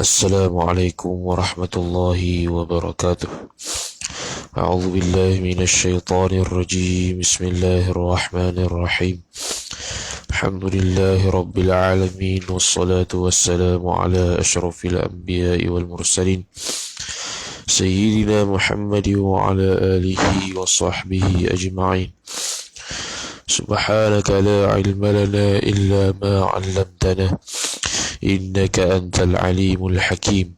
السلام عليكم ورحمة الله وبركاته. أعوذ بالله من الشيطان الرجيم. بسم الله الرحمن الرحيم. الحمد لله رب العالمين، والصلاة والسلام على أشرف الأنبياء والمرسلين سيدنا محمد وعلى آله وصحبه أجمعين. سبحانك لا علم لنا إلا ما علمتنا إنك أنت العليم الحكيم.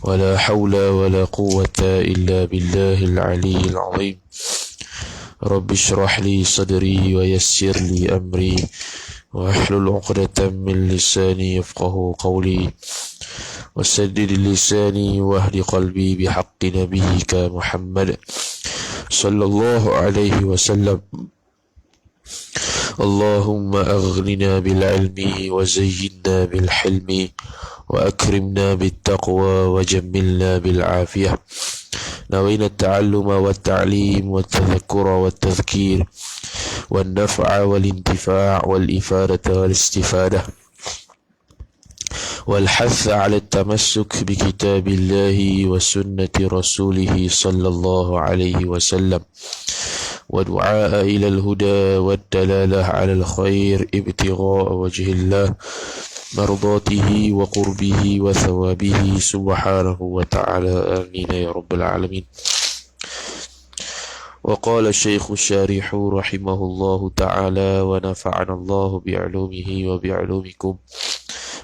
ولا حول ولا قوة إلا بالله العلي العظيم. رب اشرح لي صدري ويسر لي أمري واحلل عقدة من لساني يفقه قولي وسدد لساني واهد قلبي بحق نبيك محمد صلى الله عليه وسلم. اللهم أغننا بالعلم وزينا بالحلم وأكرمنا بالتقوى وجملنا بالعافية. نوينا التعلم والتعليم والتذكر والتذكير والنفع والانتفاع والإفادة والاستفادة والحث على التمسك بكتاب الله وسنة رسوله صلى الله عليه وسلم، ودعاء إلى الهدى والدلالة على الخير ابتغاء وجه الله مرضاته وقربه وثوابه سبحانه وتعالى. آمين يا رب العالمين. وقال الشيخ الشارح رحمه الله تعالى ونفعنا الله بعلومه وبعلومكم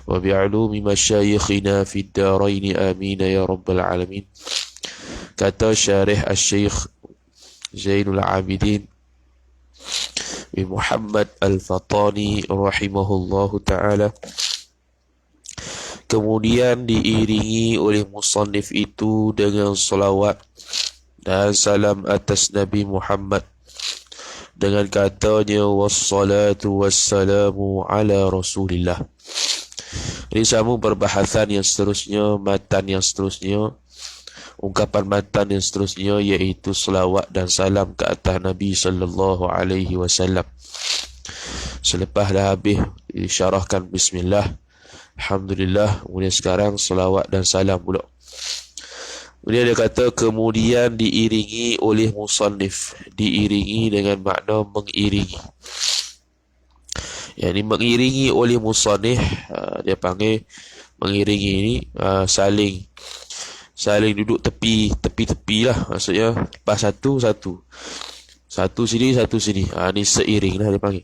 وبعلوم مشايخنا في الدارين آمين يا رب العالمين. Kata syarih Al-Syekh Zainul Abidin bin Muhammad Al-Fatani rahimahullahu ta'ala, kemudian diiringi oleh musannif itu dengan salawat dan salam atas Nabi Muhammad dengan katanya wassalatu wassalamu ala Rasulillah. Ini sambung perbahasan yang seterusnya, matan yang seterusnya, ungkapan matan yang seterusnya, iaitu selawat dan salam ke atas Nabi sallallahu alaihi wasallam. Selepas dah habis disyarahkan bismillah, alhamdulillah, kemudian sekarang selawat dan salam pula. Kemudian dia kata kemudian diiringi oleh musannif, diiringi dengan makna mengiringi. Yang ini mengiringi oleh musannif, dia panggil mengiringi ini saling duduk tepi-tepi lah, maksudnya lepas satu sini. Ni seiring lah dia panggil.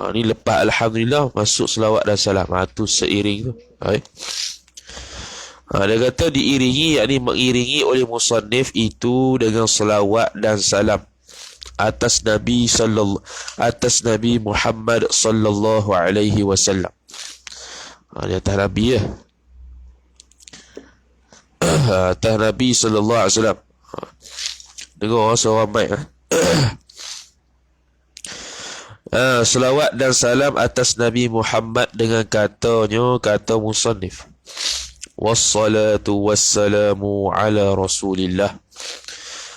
Ni lepas alhamdulillah masuk selawat dan salam, tu seiring tu. Dia kata diiringi, yakni mengiringi oleh musannif itu dengan selawat dan salam atas Nabi Muhammad sallallahu alaihi wasallam. Dia atas Nabi ya. Atas Nabi sallallahu alaihi wasallam. Dengar suara mic selawat dan salam atas Nabi Muhammad dengan kata musannif wassalatu wassalamu ala Rasulillah,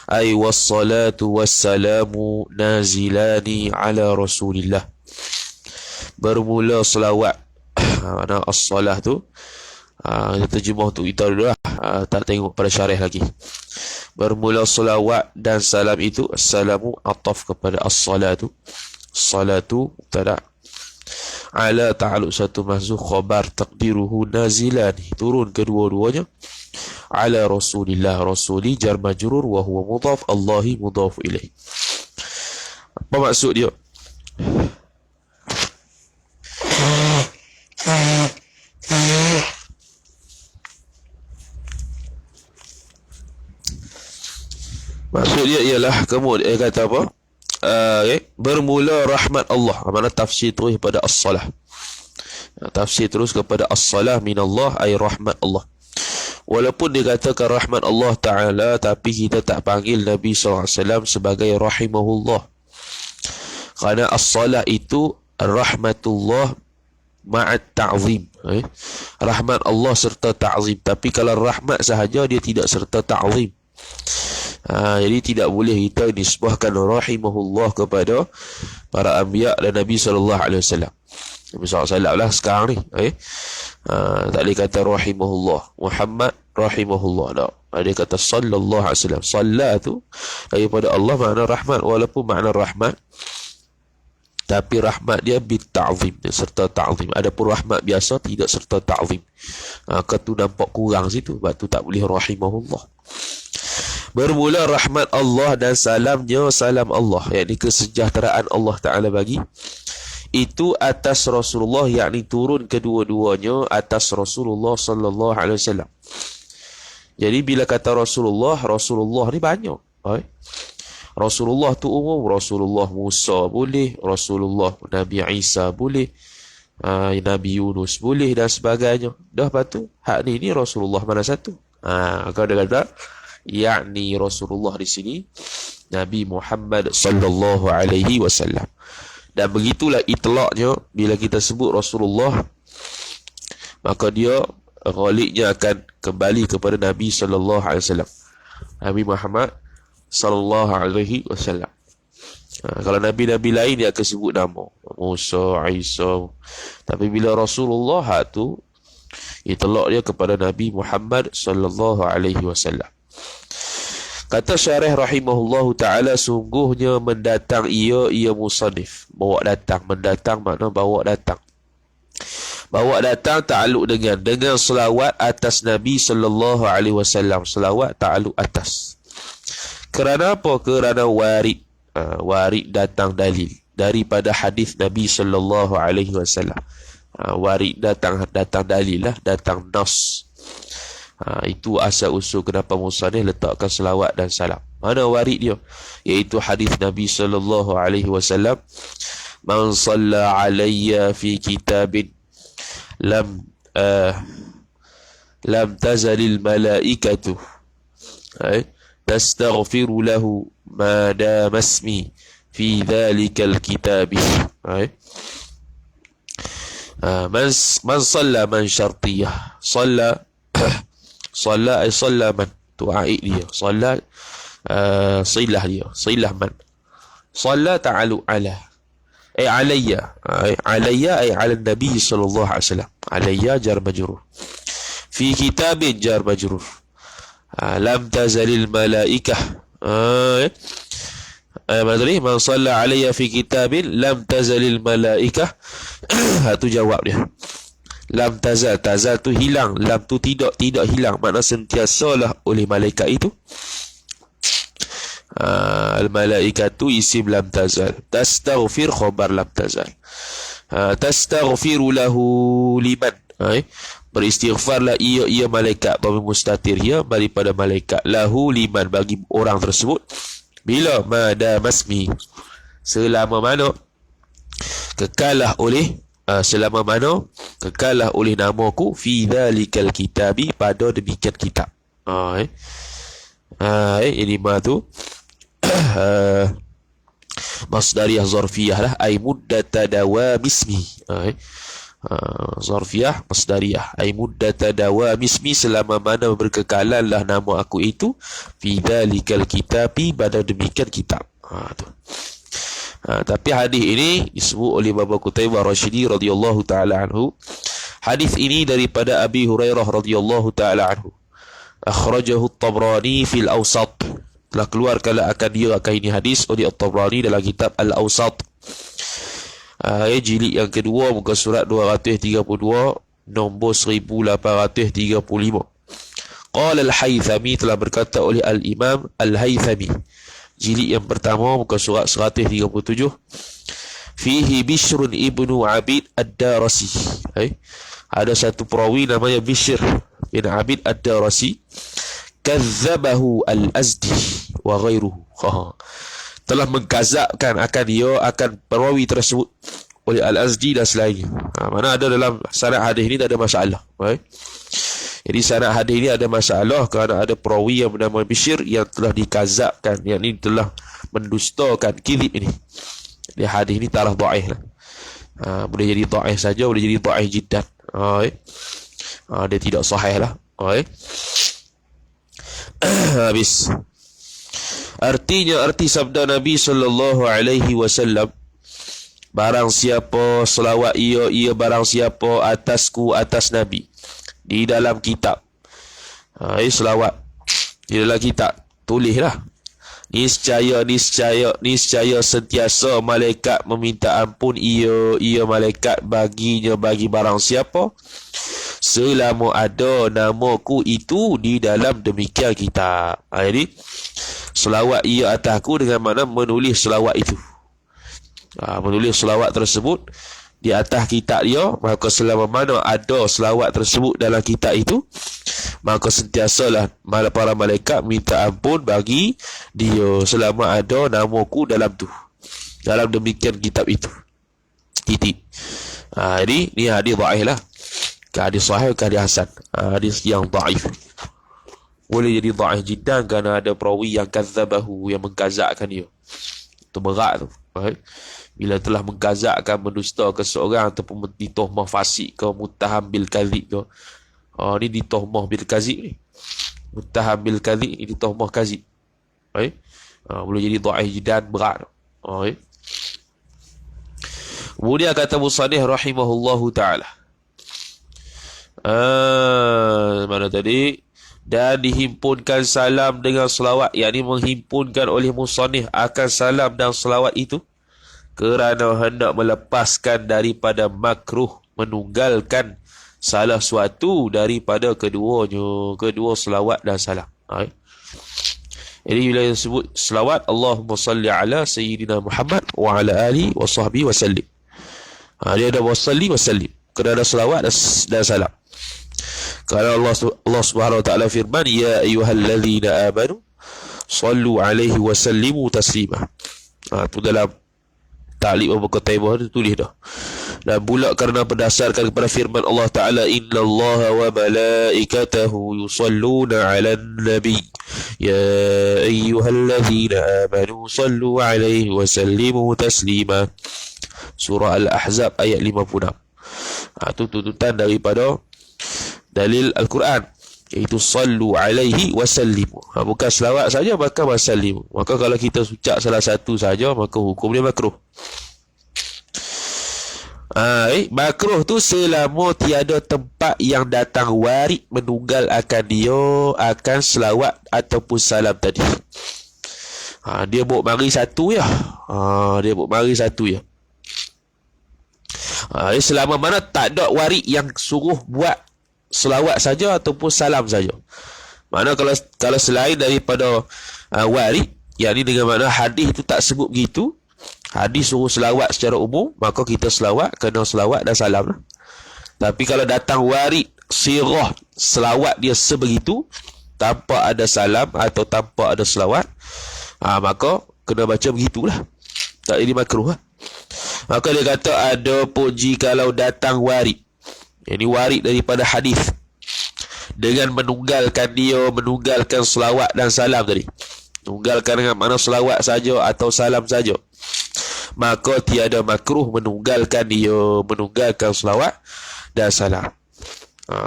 ay wassalatu wassalamu nazilani ala Rasulillah. Bermula selawat, mana as-salah tu, kita terjemah untuk kita dulu lah, tak tengok pada syarih lagi. Bermula selawat dan salam itu, assalamu ataf kepada as-salatu, salatu tada, ala ta'aluk satu mahzuh khabar taqdiruhu nazilani, turun kedua-duanya, ala Rasulillah, Rasuli jar majrur wa huwa mudhaf, Allahi mudhaf ilaih. Apa maksud dia? Maksud dia ialah kemudian kata apa? Bermula rahmat Allah. Mana tafsir terus kepada as-salah. Tafsir terus kepada as-salah minallah, ay rahmat Allah. Walaupun dikatakan rahmat Allah Ta'ala, tapi kita tak panggil Nabi SAW sebagai rahimahullah. Kerana as-salah itu rahmatullah ma'at ta'zim. Rahmat Allah serta ta'zim. Tapi kalau rahmat sahaja, dia tidak serta ta'zim. Jadi tidak boleh kita nisbahkan rahimahullah kepada para anbiya dan Nabi sallallahu alaihi wasallam. Nabi SAW lah sekarang ni. Tak boleh kata rahimahullah. Muhammad rahimahullah. Tak. Dia kata sallallahu alaihi wasallam. Salla tu daripada Allah makna rahmat. Walaupun makna rahmat, tapi rahmat dia bita'zim, serta ta'zim. Adapun rahmat biasa tidak serta ta'zim. Kau nampak kurang situ. Sebab tu tak boleh rahimahullah. Bermula rahmat Allah dan salamnya salam Allah, yakni kesejahteraan Allah Ta'ala bagi, itu atas Rasulullah, yakni turun kedua-duanya atas Rasulullah sallallahu alaihi wasallam. Jadi bila kata Rasulullah, Rasulullah ni banyak. Rasulullah tu umum. Rasulullah Musa boleh, Rasulullah Nabi Isa boleh, Nabi Yunus boleh dan sebagainya. Dah lepas tu hak ni Rasulullah mana satu? Kau dah kata yakni Rasulullah di sini Nabi Muhammad sallallahu alaihi wasallam. Dan begitulah itlaqnya bila kita sebut Rasulullah, maka dia ghaliknya akan kembali kepada Nabi sallallahu alaihi wasallam. Nabi Muhammad sallallahu alaihi wasallam. Kalau nabi-nabi lain dia akan sebut nama Musa, Isa. Tapi bila Rasulullah tu itlaq dia kepada Nabi Muhammad sallallahu alaihi wasallam. Kata syarih rahimahullahu ta'ala, sungguhnya mendatang ia musannif. Bawa datang, mendatang makna bawa datang. Bawa datang ta'aluk dengan selawat atas Nabi sallallahu alaihi wasallam. Selawat ta'aluk atas. Kerana apa? Kerana warid. Warid datang dalil daripada hadis Nabi sallallahu alaihi wasallam. Warid datang dalil lah, datang nas. Itu asal usul kenapa musannif letakkan selawat dan salam. Mana warid dia? Iaitu hadis Nabi sallallahu alaihi wasallam, man shalla alayya fi kitabin lam tazalil malaikatu tastaghfiru lahu ma dama ismi fi dhalikal kitabi. Man shalla man syartiyah. Salla ay salla man, tu aid dia. Salla silah dia, silah man. Salla ta'alu ala, ay alayya. Alayya ay ala Nabi sallallahu alaihi wasallam. Alayya jar majrur. Fi kitabin jar majrur. Lam tazalil malaikah. Madri man salla alayya fi kitabin lam tazalil malaikah. Tu jawab dia. Lam tazal, tazal tu hilang, lam tu tidak hilang, makna sentiasalah oleh malaikat itu. Al-malaikatu isim lam tazal. Tastaghfir khabar lam tazal. Tastaghfiru lahu liman. Beristighfarlah ia malaikat, bagi mustatir ia daripada malaikat, lahu liman bagi orang tersebut. Bila mada masmi, selama mana kekalah oleh selama mana kekalah oleh namaku fi dhalikal kitabi, pada demikian kitab. Ini ma tu masdariyah zarfiyah lah, ay muddata dawam ismi. Zarfiyah masdariyah, ay muddata dawam ismi, selama mana berkekalanlah nama aku itu, fi dhalikal kitabi, pada demikian kitab. Tapi hadis ini disebut oleh Baba Qutaibah Rasyidi radhiyallahu taala anhu. Hadis ini daripada Abi Hurairah radhiyallahu taala anhu. Akhrajahu At-Tabrani fil Awsat. Telah keluarkan akan dia akan ini hadis oleh At-Tabrani dalam kitab Al-Awsat. Jilid yang kedua, muka surat 232, nombor 1835. Qala Al-Haythami, telah berkata oleh Al-Imam Al-Haythami, jilid yang pertama, muka surat 137, fihi Bishrun ibnu Abid Ad-Darasi. Ada satu perawi namanya Bishr bin Abid Ad-Darasi, kazzabahu Al-Azdi wa ghairuhu. Telah mengkazabkan akan dia, akan perawi tersebut oleh Al-Azdi dan selainnya. Mana ada dalam sanad hadis ini tak ada masalah. Jadi sanad hadis ini ada masalah kerana ada perawi yang bernama Bishr yang telah dikazabkan, yang ini telah mendustakan, kizib ini. Di hadis ini taraf dhaif lah. Boleh jadi dhaif saja, boleh jadi dhaif jiddan. Dia tidak sahih lah. Habis. Artinya, arti sabda Nabi sallallahu alaihi wasallam, Barang siapa selawat ia barang siapa atasku atas Nabi di dalam kitab. Ini selawat di dalam kitab, tulislah. Niscaya sentiasa malaikat meminta ampun ia malaikat baginya bagi barang siapa selama ada namaku itu di dalam demikian kitab. Jadi selawat ia atasku dengan makna menulis selawat itu. Menulis selawat tersebut di atas kitab dia, maka selama mana ada selawat tersebut dalam kitab itu, maka sentiasalah para malaikat minta ampun bagi dia selama ada namaku dalam tu, dalam demikian kitab itu. Titik. Jadi ni hadis dhaif lah. Hadis sahih ke hadis hasan. Hadis yang dhaif. Boleh jadi dhaif jiddan kerana ada perawi yang kazzabahu, yang mengkazakkan dia. Itu berat tu. Bila telah mengkazakkan, mendustakan seorang ataupun ditohmah fasik ke, muttaham bil kadzib ke. Ni ditohmah bil kadzib ni. Muttaham bil kadzib ni ditohmah kadzib. Boleh jadi dhaif jiddan, berat. Kemudian kata musannif rahimahullahu taala. Mana tadi? Dan dihimpunkan salam dengan selawat, yakni menghimpunkan oleh musannif akan salam dan selawat itu kerana hendak melepaskan daripada makruh menunggalkan salah suatu daripada keduanya, kedua selawat dan salam. Jadi bila disebut selawat, Allahumma salli ala Sayyidina Muhammad wa ala alihi wa sahbihi wa sallim. Dia ada wasalli wa sallim, kerana ada selawat dan salam. Kerana Allah Subhanahu wa taala firman, ya ayyuhallazina amanu sallu alaihi wa sallimu taslima. Itu dalam Ta'liq Abu Qutaibah tu tulis dah. Dan pula kerana berdasarkan kepada firman Allah Ta'ala, innallaha wa malaikatahu yusalluna 'alan nabi ya ayyuhallazina amanu sallu alaihi wa sallimu taslima. Surah Al-Ahzab ayat 56. Itu tuntutan daripada dalil Al-Quran, iaitu sallu alaihi wa sallimu. Bukan selawat saja, maka wasallimu. Maka kalau kita ucap salah satu saja, maka hukum dia makruh. Makruh tu selama tiada tempat yang datang warid menunggal akan dia akan selawat ataupun salam tadi. Dia bawa mari satu ya. Dia bawa mari satu ya. Selama mana tak ada warid yang suruh buat selawat saja ataupun salam saja. Mana kalau selain daripada warid, yakni dengan makna hadis itu tak sebut begitu, hadis suruh selawat secara umum, maka kita selawat kena selawat dan salam lah. Tapi kalau datang warid sirah selawat dia sebegitu, tanpa ada salam atau tanpa ada selawat, maka kena baca begitulah. Tak jadi makruh lah. Maka dia kata, ada pun jikalau datang warid, ini warid daripada hadis, dengan menunggalkan selawat dan salam tadi. Menunggalkan dengan mana selawat saja atau salam saja, maka tiada makruh menunggalkan selawat dan salam.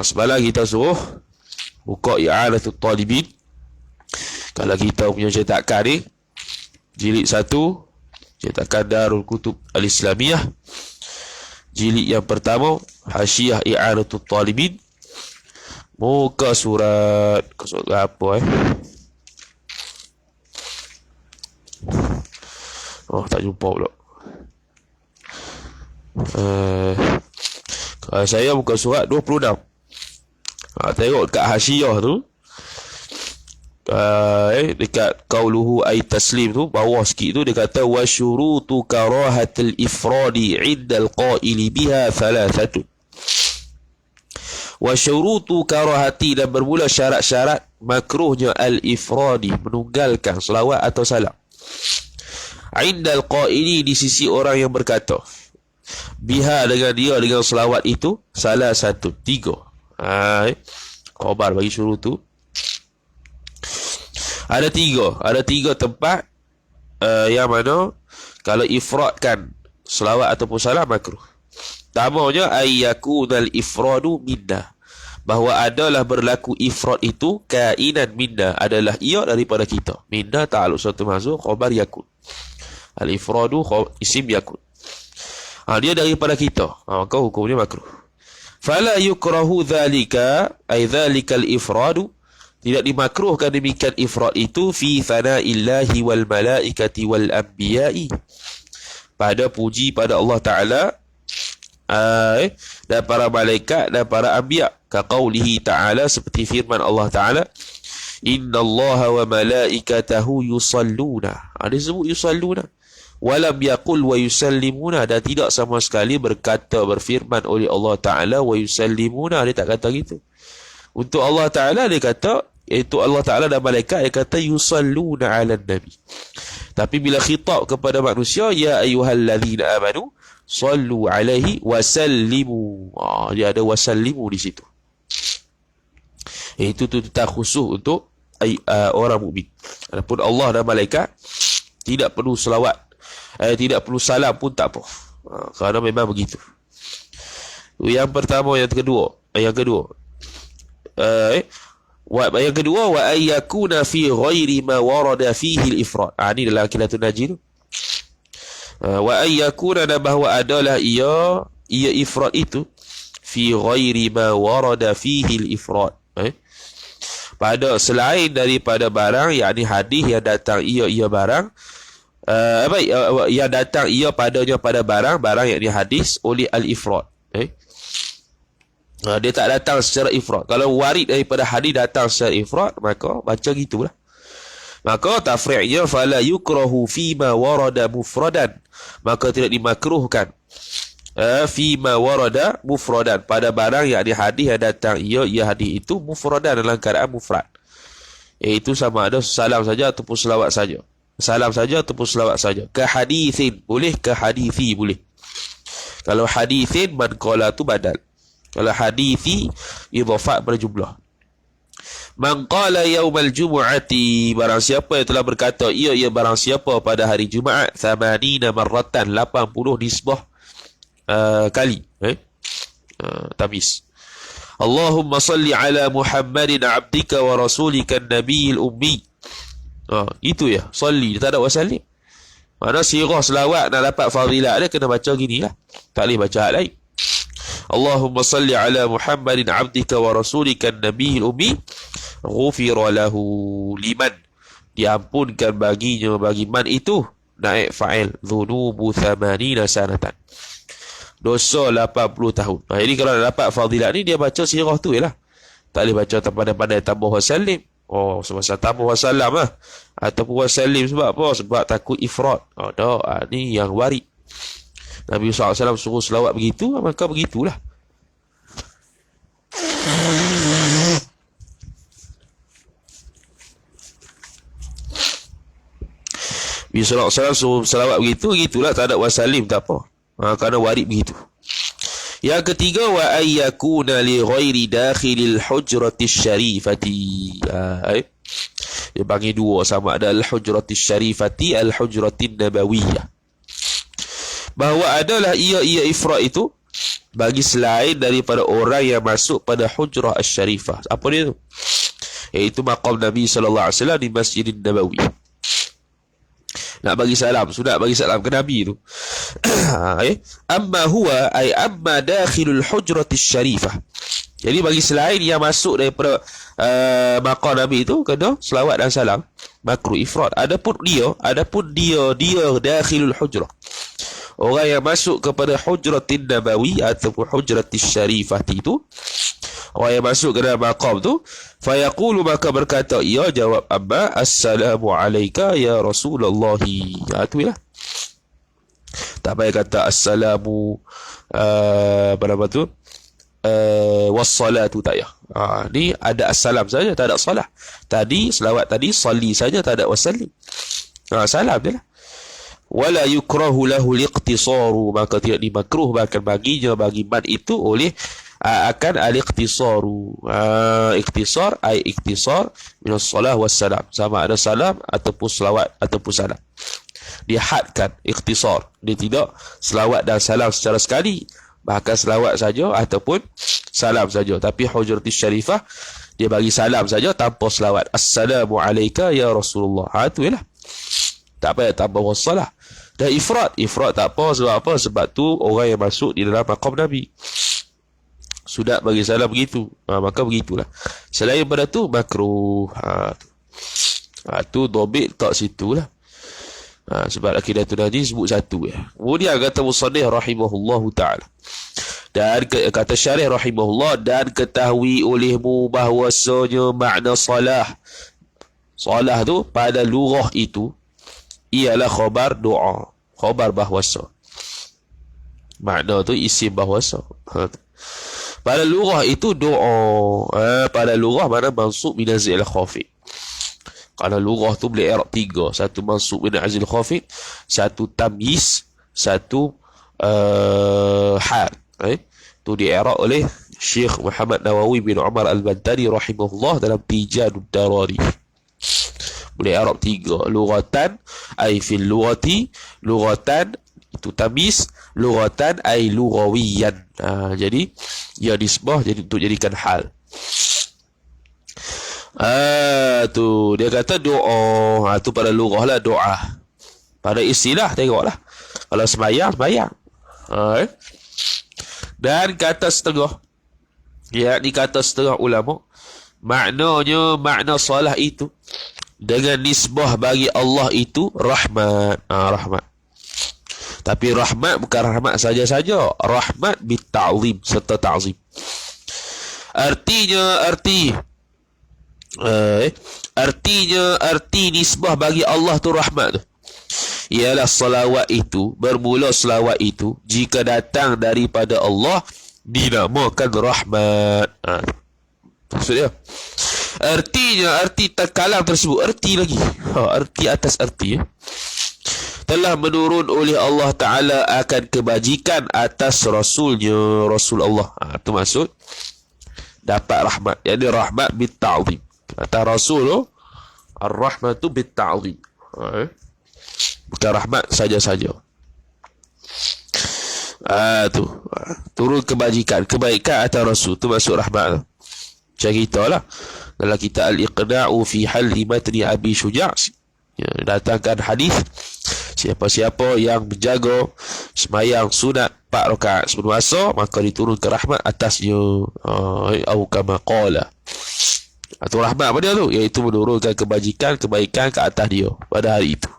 Semalam kita suruh buka I'anatul Talibin. Kalau kita punya cetakan ni, jilid 1, cetakan Darul Kutub Al-Islamiyah, jilid yang pertama, Hasyiah I'anatul Talibin, muka surat apa tak jumpa pula. Kalau saya muka surat 26. Tengok dekat hasyiah tu, dekat qauluhu ay taslim tu, bawah sikit tu dia kata, wa syurutu karahatil ifradi 'inda al-qaili biha thalathatun. Wa syurutu karahati, dan bermula syarat-syarat makruhnya al-ifradi, menunggalkan selawat atau salam, 'inda al-qaili, di sisi orang yang berkata, biha, dengan selawat itu, salah satu, 3. Khabar bagi syurut tu ada 3 tempat yang mana kalau ifradkan selawat ataupun salam makruh. Pertamanya, ayyakunal ifradu minna, bahawa adalah berlaku ifrad itu, kainan minna, adalah ia daripada kita. Minna ta'aluk suatu mahzuf, khabar yakun. Al-ifradu isim yakun. Dia daripada kita. Maka hukumnya makruh. Fala yukrahu dhalika, ay dhalikal ifradu, tidak dimakruhkan demikian ifrad itu fi thana'illahi wal malaikati wal anbiya'i, pada puji pada Allah Ta'ala dan para malaikat dan para anbiya, ka qawlihi ta'ala, seperti firman Allah Ta'ala, inna allaha wa malaikatahu yusalluna. Dia sebut yusalluna, walam yaqul wa yusallimuna, dan tidak sama sekali berfirman oleh Allah Ta'ala wa yusallimuna, dia tak kata gitu. Untuk Allah Ta'ala dia kata, iaitu Allah Ta'ala dan malaikat, dia kata yusalluna ala nabi. Tapi bila khitab kepada manusia, ya ayyuhalladzina amanu sallu alaihi wasallimu, dia ada wasallimu di situ. Itu tak khusus untuk orang mukmin. Adapun Allah dan malaikat tidak perlu selawat, tidak perlu salam pun tak apa, kerana memang begitu. Yang pertama. Yang kedua, wa ayyakuna fi ghairi ma warada fihi al-ifrad. Ini dalam Aqidatun Najih tu. Wa ayyakuna, dan bahawa adalah ia ifrad itu fi ghairi ma warada fihi al-ifrad, pada selain daripada barang, yakni hadis yang datang ia barang, yang datang ia padanya pada barang yakni hadis oleh al-ifrad. Dia tak datang secara ifrad. Kalau warid daripada hadis datang secara ifrad, maka baca gitulah. Maka tafri'nya fala yukrahu fima warada mufradan, maka tidak dimakruhkan fima warada mufradan, pada barang yang ada hadis yang datang ia hadis itu mufradan, dalam keadaan mufrad, iaitu sama ada salam saja ataupun selawat saja. Salam saja ataupun selawat saja. Ka hadithin boleh, ka hadithi boleh. Kalau hadithin man qala tu badal. Kalau hadithi idhafat pada jumlah. Man qala yaumal jumu'ati, barang siapa yang telah berkata ia barang siapa pada hari Jumaat, 80 marratan, 80 nisbah kali, tamis. Allahumma salli ala Muhammadin abdika wa rasulika nabiyil ummi. Itu ya, salli, tak ada wasallim. Mana sirah selawat nak dapat fadilat dia kena baca gini lah, tak boleh baca lain. Allahumma salli ala Muhammadin abdika wa rasulika nabiyil ummi, ghufira lahu liman, diampunkan baginya, bagi man itu naik fa'il, dhunubu 80 sanatan, dosa 80 tahun. Jadi kalau nak dapat fadilat ni, dia baca sirah tu lah, tak boleh baca pandai-pandai tambah wasallim. Semasa tambah wasallam lah, ataupun wasallim sebab apa? Sebab takut ifrad. Ni yang warid. Nabi SAW suruh selawat begitu, maka begitulah. Nabi SAW suruh selawat begitu, begitulah, tak ada wasallim, tak apa. Kerana warid begitu. Yang ketiga, wa ayyakuna li ghairi dakhilil hujratis syarifati. Dia bagi dua, sama ada al-hujratis syarifati, al-hujratin nabawiyah. Bahawa adalah ia ifrad itu bagi selain daripada orang yang masuk pada hujrah asy-syarifah. Apa dia tu? Iaitu maqam Nabi SAW di Masjidin Nabawi. Nak bagi salam, sudah bagi salam ke Nabi tu. Amma huwa, ay amma dakhilul hujratis syarifah. Jadi bagi selain yang masuk daripada maqam Nabi itu, kena selawat dan salam, makruh ifrad. Adapun dia dakhilul hujrah, orang yang masuk kepada hujratin nabawi ataupun hujratis syarifah itu, orang yang masuk ke dalam maqam tu, fayaqulu, maka berkata ia, jawab amma, assalamu alayka ya Rasulullah. Itu lah. Tak payah kata assalamu apa tu, wassalatu, tak ya. Ni ada assalam saja, tak ada salah. Tadi selawat tadi salli saja, tak ada wasallim. Salam dia lah. Wala yukrahu lahu liqtisaru, maka tidak dimakruh bahkan baginya, bagi man itu, oleh akan al-iqtisaru. Iqtisar ay iqtisar min as-salah was-salam, sama ada salam ataupun selawat ataupun salam. Dia hadkan iqtisar, dia tidak selawat dan salam secara sekali, bahkan selawat saja ataupun salam saja. Tapi hujratis syarifah dia bagi salam saja tanpa selawat. Assalamu alayka ya Rasulullah. Itu ialah, tak payah tambah wassalah. Dan ifrat tak apa. Sebab apa? Sebab tu orang yang masuk di dalam maqam Nabi sunat bagi salam begitu. Maka begitulah. Selain daripada tu makruh. Tu dobit tak situlah. Sebab akidatul Nabi sebut satu ya. Kemudian kata musannif rahimahullahu ta'ala, dan kata syarih rahimahullah, dan ketahui olehmu bahwasanya makna salah tu pada lughah itu ialah khabar doa, khabar bahwasa. Makna tu isim bahwasa. Pada lughah itu doa. Pada lughah mana mansub min azil khafid. Kalau lughah tu boleh i'rab 3. Satu mansub min azil khafid, satu tamyiz, satu hal. Tu di-i'rab oleh Syekh Muhammad Nawawi bin Umar Al-Bantani rahimahullah dalam Tijanud Darari. Boleh i'rab 3. Lughatan ay fil lughati, lughatan itu tamyiz, lughatan ay lughawiyan. Jadi ya nisbah jadi untuk jadikan hal. Tu dia kata doa. Tu pada lughah lah doa. Pada istilah tengoklah. Kalau sembahyang. Dan kata setengah, yakni kata setengah ulama, maknanya makna salah itu dengan nisbah bagi Allah itu rahmat. Rahmat. Tapi rahmat bukan rahmat saja-saja, rahmat bitta'zim, serta ta'zim. Arti nisbah bagi Allah tu rahmat tu ialah salawat itu, bermula salawat itu jika datang daripada Allah dinamakan rahmat. Maksudnya arti kalam tersebut, arti lagi, arti atas arti telah menurun oleh Allah Ta'ala akan kebajikan atas Rasulnya, Rasul Allah. Itu maksud dapat rahmat. Jadi rahmat bitta'zim. Kata Rasul, ar-rahmatu bitta'zim. Bukan rahmat saja-saja. Tu turun kebajikan, kebaikan atas Rasul. Itu maksud rahmat. Macam kita lah. Dalam kitab Al-Iqna'u fi halli matni Abi Syuja' datangkan hadis, siapa-siapa yang menjaga sembahyang sunat 4 rakaat sebelum asar, maka diturunkan rahmat atasnya. Au kama qala. Atau rahmat apa dia tu? Iaitu menurunkan kebajikan, kebaikan ke atas dia pada hari itu.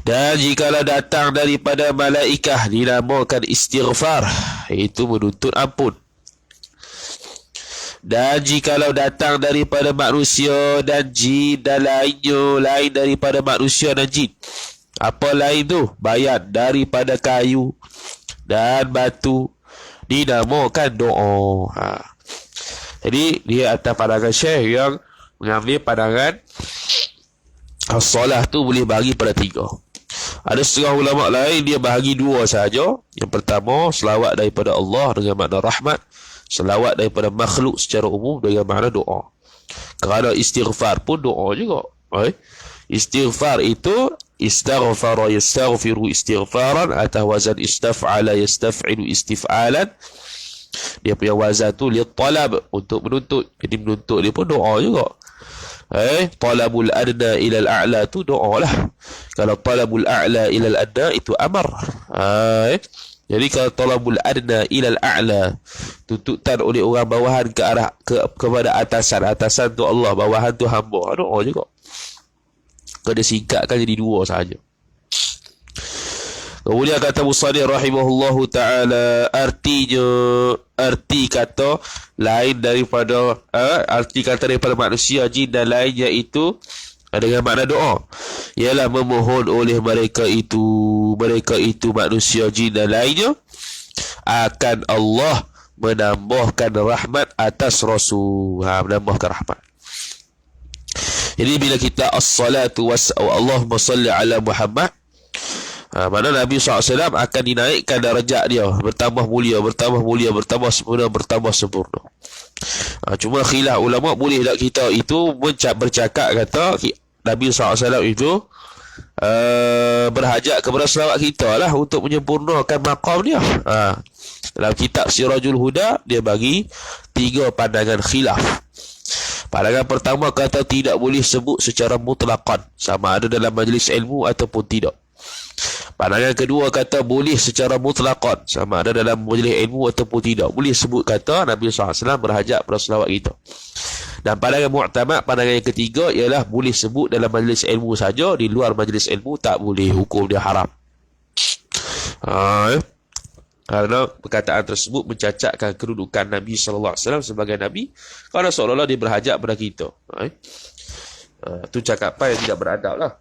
Dan jikalau datang daripada malaikah dinamakan istighfar, iaitu menuntut ampun. Dan jikalau datang daripada manusia dan jin dan lainnya, lain daripada manusia dan jin, apa lain tu? Bayan daripada kayu dan batu, dinamakan doa. Jadi dia atas pandangan Syekh yang mengambil pandangan as-salah tu boleh bagi pada 3. Ada setengah ulama lain dia bahagi 2 sahaja. Yang pertama, selawat daripada Allah dengan makna rahmat, selawat daripada makhluk secara umum dengan makna doa. Kerana istighfar pun doa juga. Istighfar itu istaghfara yastaghfiru istighfaran, atau wazan istaf'ala yastaf'ilu istif'alan. Dia punya wazan tu li talab, untuk menuntut. Jadi menuntut dia pun doa juga. Talabul adna ilal a'la tu doa lah. Kalau talabul a'la ilal adna itu amar. Jadi kalau talabul adna ilal a'la, tuntutan oleh orang bawahan ke arah kepada atasan. Atasan tu Allah, bawahan tu hamba. Doa juga. Kalau dia singkatkan jadi 2 sahaja. Kemudian kata musannif rahimahullahu ta'ala, arti kata lain daripada arti kata daripada manusia, jin dan lainnya itu dengan makna doa, ialah memohon oleh mereka itu manusia, jin dan lainnya, akan Allah menambahkan rahmat atas Rasul. Menambahkan rahmat. Jadi bila kita as-salatu Allahumma salli ala Muhammad, mana Nabi SAW akan dinaikkan darjat dia, bertambah mulia, bertambah sempurna. Cuma khilaf ulama, boleh tak kita itu bercakap kata Nabi SAW itu berhajat kepada selawat kita lah untuk menyempurnakan maqam dia. Dalam kitab Sirajul Huda dia bagi 3 pandangan khilaf. Pandangan pertama kata tidak boleh sebut secara mutlaqan, sama ada dalam majlis ilmu ataupun tidak. Pandangan kedua kata boleh secara mutlaqan, sama ada dalam majlis ilmu ataupun tidak. Boleh sebut kata Nabi SAW berhajat pada selawat kita. Dan pandangan mu'tamad, pandangan yang ketiga ialah boleh sebut dalam majlis ilmu saja, di luar majlis ilmu tak boleh, hukum dia haram. Kerana perkataan tersebut mencacatkan kedudukan Nabi SAW sebagai Nabi, kerana seolah-olah dia berhajat pada kita. Itu cakapan yang tidak beradab lah.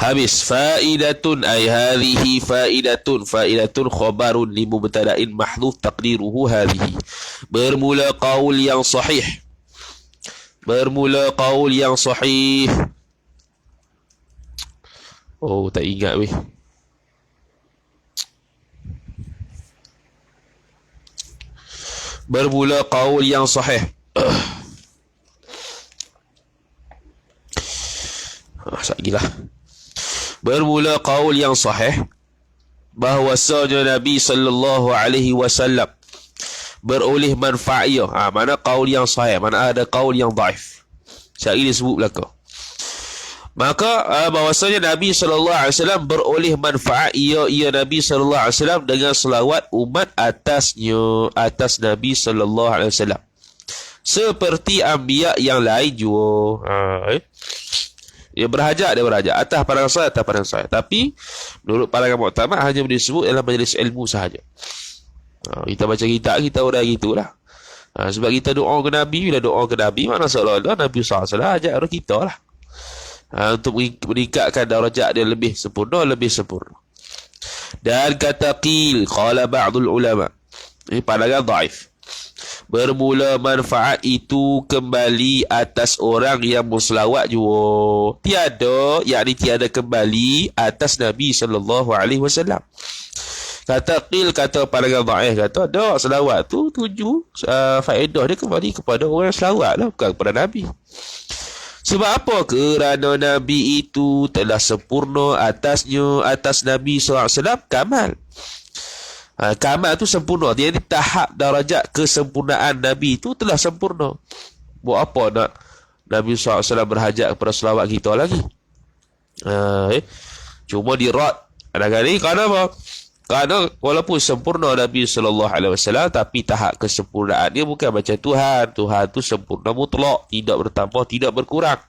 Habis. Faidatun ay hadhihi faidatun. Faidatun khabarun li mubtada'in mahdhuf taqdiruhu hadhihi. Bermula qaul yang sahih. Bermula qaul yang sahih. Oh, tak ingat weh. Bermula qaul yang sahih. Sagilah. Bermula qaul yang sahih bahwasanya Nabi sallallahu alaihi wasallam beroleh manfaat. Mana qaul yang sahih, mana ada qaul yang dhaif. Saya ini sebut belaka. Maka bahwasanya Nabi sallallahu alaihi wasallam beroleh manfaat ia Nabi sallallahu alaihi wasallam dengan selawat umat atasnya, atas Nabi sallallahu alaihi wasallam. Seperti anbiya yang lain juga. Dia berhajat atas pandangan saya, atas pandangan saya. Tapi menurut pandangan mu'tamad hanya boleh disebut dalam majlis ilmu sahaja. Kita baca kitab, kita orang gitulah. Sebab kita doa ke Nabi, bila doa ke Nabi, mana seolah-olah Nabi SAW ajak orang kita lah. Untuk meningkatkan darajat dia lebih sempurna, lebih sempurna. Dan kata qil, qala ba'dul ulama. Ini pandangan dhaif. Bermula manfaat itu kembali atas orang yang berselawat juga. Tiada, yakni tiada kembali atas Nabi SAW. Kata qil, kata pandangan dhaif, kata dak, selawat tu tuju faedah dia kembali kepada orang yang selawat lah, bukan kepada Nabi. Sebab apa? Kerana Nabi itu telah sempurna atasnya, atas Nabi SAW kamal. Kamal tu sempurna. Jadi tahap darajat kesempurnaan Nabi itu telah sempurna. Buat apa nak Nabi SAW berhajat kepada selawat kita lagi? Cuma dirad. Kadang-kadang kerana apa? Kerana walaupun sempurna Nabi SAW, tapi tahap kesempurnaan dia bukan macam Tuhan. Tuhan tu sempurna mutlak, tidak bertambah, tidak berkurang.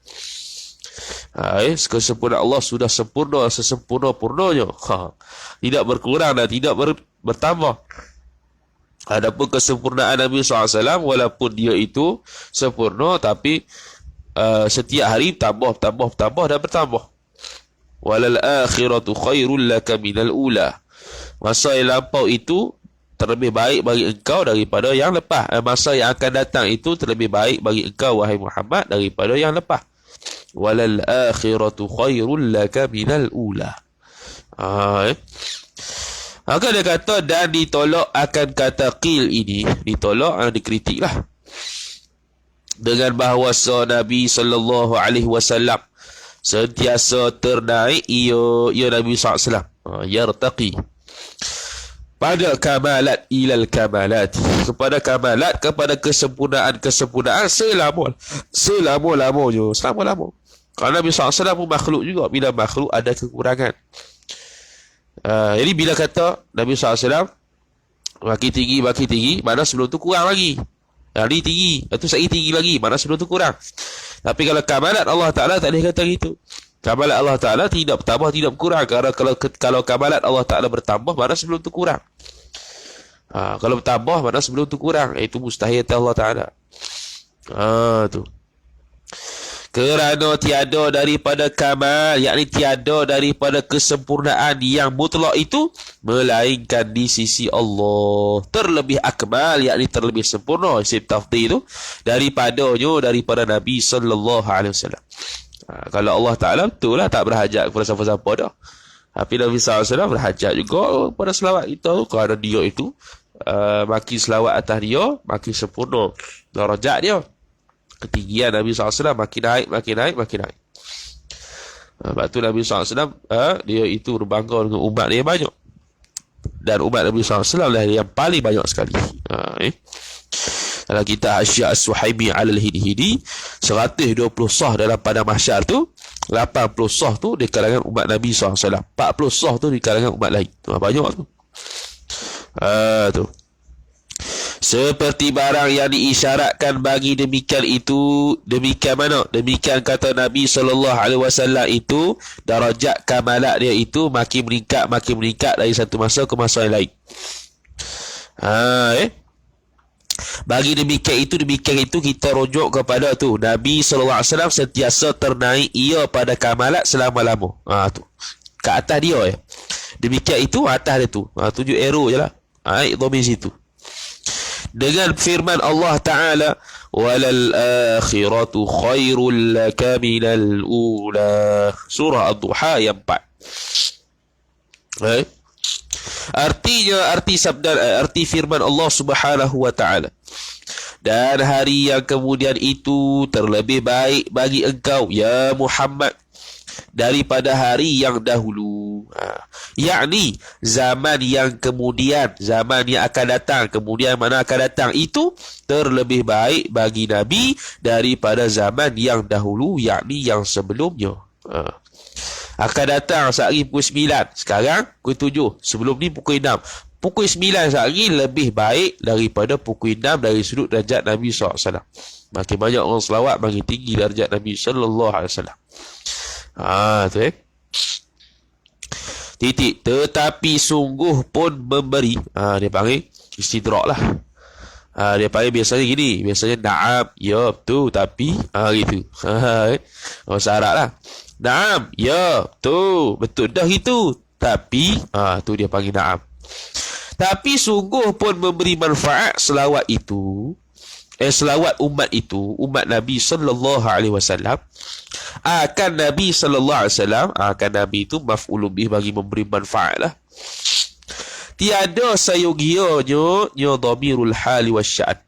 Kesempurnaan Allah sudah sempurna sesempurna-purnanya. Tidak berkurang dan tidak bertambah. Adapun kesempurnaan Nabi SAW, walaupun dia itu sempurna, tapi setiap hari tambah dan bertambah. Walal akhiratu khairul laka minal ula. Masa yang lampau itu terlebih baik bagi engkau daripada yang lepas. Masa yang akan datang itu terlebih baik bagi engkau, wahai Muhammad, daripada yang lepas. Walal akhiratu khairul laka minal ula. Maka dia kata, dan ditolak akan kata qil ini, ditolak, dikritik lah, dengan bahawasa Nabi sallallahu alaihi wasallam sentiasa ternaik ia Nabi SAW yartaqi pada kamalat ilal kamalat, kepada kamalat, kepada kesempurnaan selama-lamanya. Kerana Nabi SAW pun makhluk juga. Bila makhluk ada kekurangan. Jadi bila kata Nabi SAW makin tinggi, mana sebelum tu kurang lagi. Yang ni tinggi, itu saya tinggi lagi, mana sebelum tu kurang. Tapi kalau kamalat Allah Ta'ala tak boleh kata gitu. Kamalat Allah Ta'ala tidak bertambah, tidak berkurang. Kerana kalau kamalat Allah Ta'ala bertambah, mana sebelum tu kurang. Kalau bertambah, mana sebelum tu kurang. Itu mustahil Allah Ta'ala. Tu. Kerana tiada daripada kamal, yakni tiada daripada kesempurnaan yang mutlak itu, melainkan di sisi Allah. Terlebih akmal, yakni terlebih sempurna, isim tafdhil itu, daripada Nabi sallallahu alaihi wasallam. Kalau Allah Ta'ala betul lah tak berhajat kepada siapa-siapa dah. Tapi Nabi SAW berhajat juga kepada selawat kita tu. Kerana dia itu makin selawat atas dia, makin sempurna darajat dia. Ketinggian Nabi SAW makin naik. Sebab tu Nabi SAW dia itu berbangga dengan umat dia banyak. Dan umat Nabi SAW lah yang paling banyak sekali. Dalam kitab Asya' As-Suhaimi Al-Hidi 120 sah dalam padang mahsyar tu, 80 sah tu di kalangan umat Nabi SAW, 40 sah tu di kalangan umat lain. Banyak tu. Tu. Seperti barang yang diisyaratkan bagi demikian itu, demikian mana? Demikian kata Nabi SAW itu, darajat kamalat dia itu makin meningkat dari satu masa ke masa yang lain. Bagi demikian itu kita rujuk kepada tu Nabi SAW sentiasa ternaik ia pada kamalat selama-lama. Tu kat atas dia ya. Demikian itu atas dia tu. Tunjuk arrow je lah. Dhamir situ. Dengan firman Allah Ta'ala, walal akhiratu khairul laka minal ula. Surah Ad-Duha yang 4. Artinya, arti firman Allah Subhanahu wa Ta'ala, dan hari yang kemudian itu terlebih baik bagi engkau ya Muhammad daripada hari yang dahulu. Yakni zaman yang kemudian, zaman yang akan datang, kemudian mana akan datang itu terlebih baik bagi Nabi daripada zaman yang dahulu, yakni yang sebelumnya. Akan datang sehari pukul 9, sekarang pukul 7, sebelum ni pukul 6. Pukul 9 sehari lebih baik daripada pukul 6 dari sudut darjat Nabi SAW. Makin banyak orang selawat, makin tinggi darjat Nabi SAW. Tu titik. Tetapi sungguh pun memberi, dia panggil istidrak lah. Dia panggil biasanya gini, biasanya na'am, ya, betul, tapi gitu. Syarat lah. Na'am, ya, betul dah gitu. Tapi tu dia panggil na'am. Tapi sungguh pun memberi manfaat selawat itu, selawat umat itu, umat Nabi sallallahu alaihi wasallam, akan Nabi sallallahu alaihi wasallam, akan Nabi itu maf'ulun bih bagi memberi manfaat lah. Tiada sayogianya dhamirul hali wasya'an.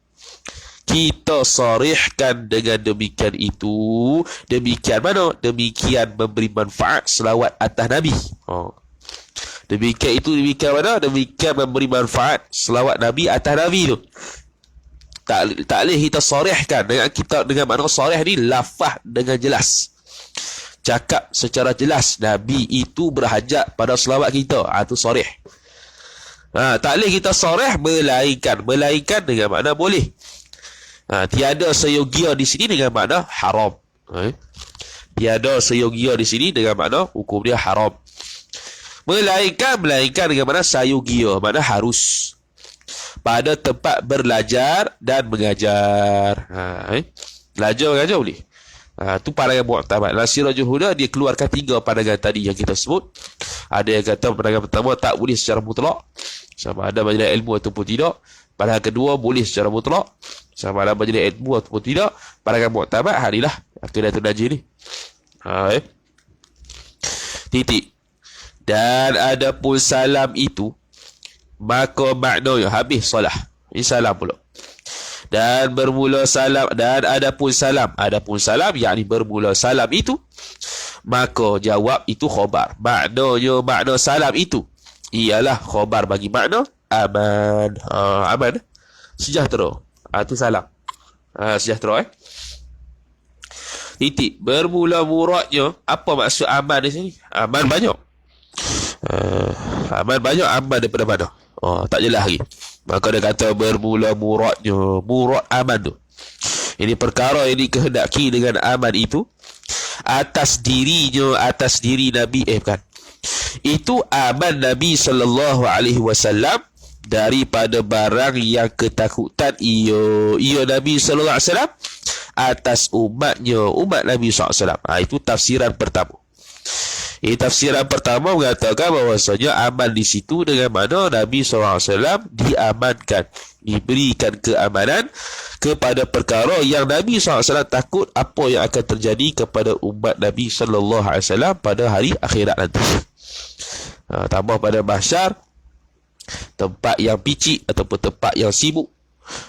Kita sarihkan dengan demikian itu, demikian mana? Demikian memberi manfaat selawat atas Nabi. Demikian itu, demikian mana? Demikian memberi manfaat selawat Nabi atas Nabi tu. Tak boleh kita sarihkan dengan kita, dengan makna sarih ni lafaz dengan jelas. Cakap secara jelas Nabi itu berhajat pada selawat kita. Tu sarih. Tak boleh kita sarih melainkan dengan makna boleh. Tiada seyogia di sini dengan makna haram. Tiada seyogia di sini dengan makna hukum dia haram. Melainkan dengan makna sayogia, makna harus. Pada tempat belajar dan mengajar. Belajar mengajar boleh. Tu pandangan mu'tamad. Dalam Sirajul Huda dia keluarkan 3 pandangan tadi yang kita sebut. Ada yang kata pandangan pertama tak boleh secara mutlak, sama ada majlis ilmu ataupun tidak. Pandangan kedua boleh secara mutlak, sama ada majlis ilmu ataupun tidak. Pandangan mu'tamad harilah Aqidatul Najih ni. Titik. Dan adapun salam itu, maka maknanya habis solah. Ini salam pula. Dan bermula salam, dan adapun salam yakni bermula salam itu, maka jawab itu khabar. Maknanya makna salam itu ialah khabar bagi makna aman. Aman, sejahtera. Tu salam. Sejahtera titik. Bermula muradnya, apa maksud aman di sini? Aman banyak. Aman banyak, aman daripada mana? Tak jelas lagi. Maka dia kata bermula muradnya, murad aman tu, ini perkara yang dikehendaki dengan aman itu atas dirinya, atas diri Nabi, bukan, itu aman Nabi sallallahu alaihi wasallam daripada barang yang ketakutan ia Nabi sallallahu alaihi wasallam atas umatnya, umat Nabi sallallahu alaihi wasallam. Itu tafsiran pertama. Tafsiran pertama mengatakan bahawasanya aman di situ dengan mana Nabi SAW diamankan, diberikan keamanan kepada perkara yang Nabi SAW takut apa yang akan terjadi kepada umat Nabi SAW pada hari akhirat nanti. Tambah pada mahsyar, tempat yang picik ataupun tempat yang sibuk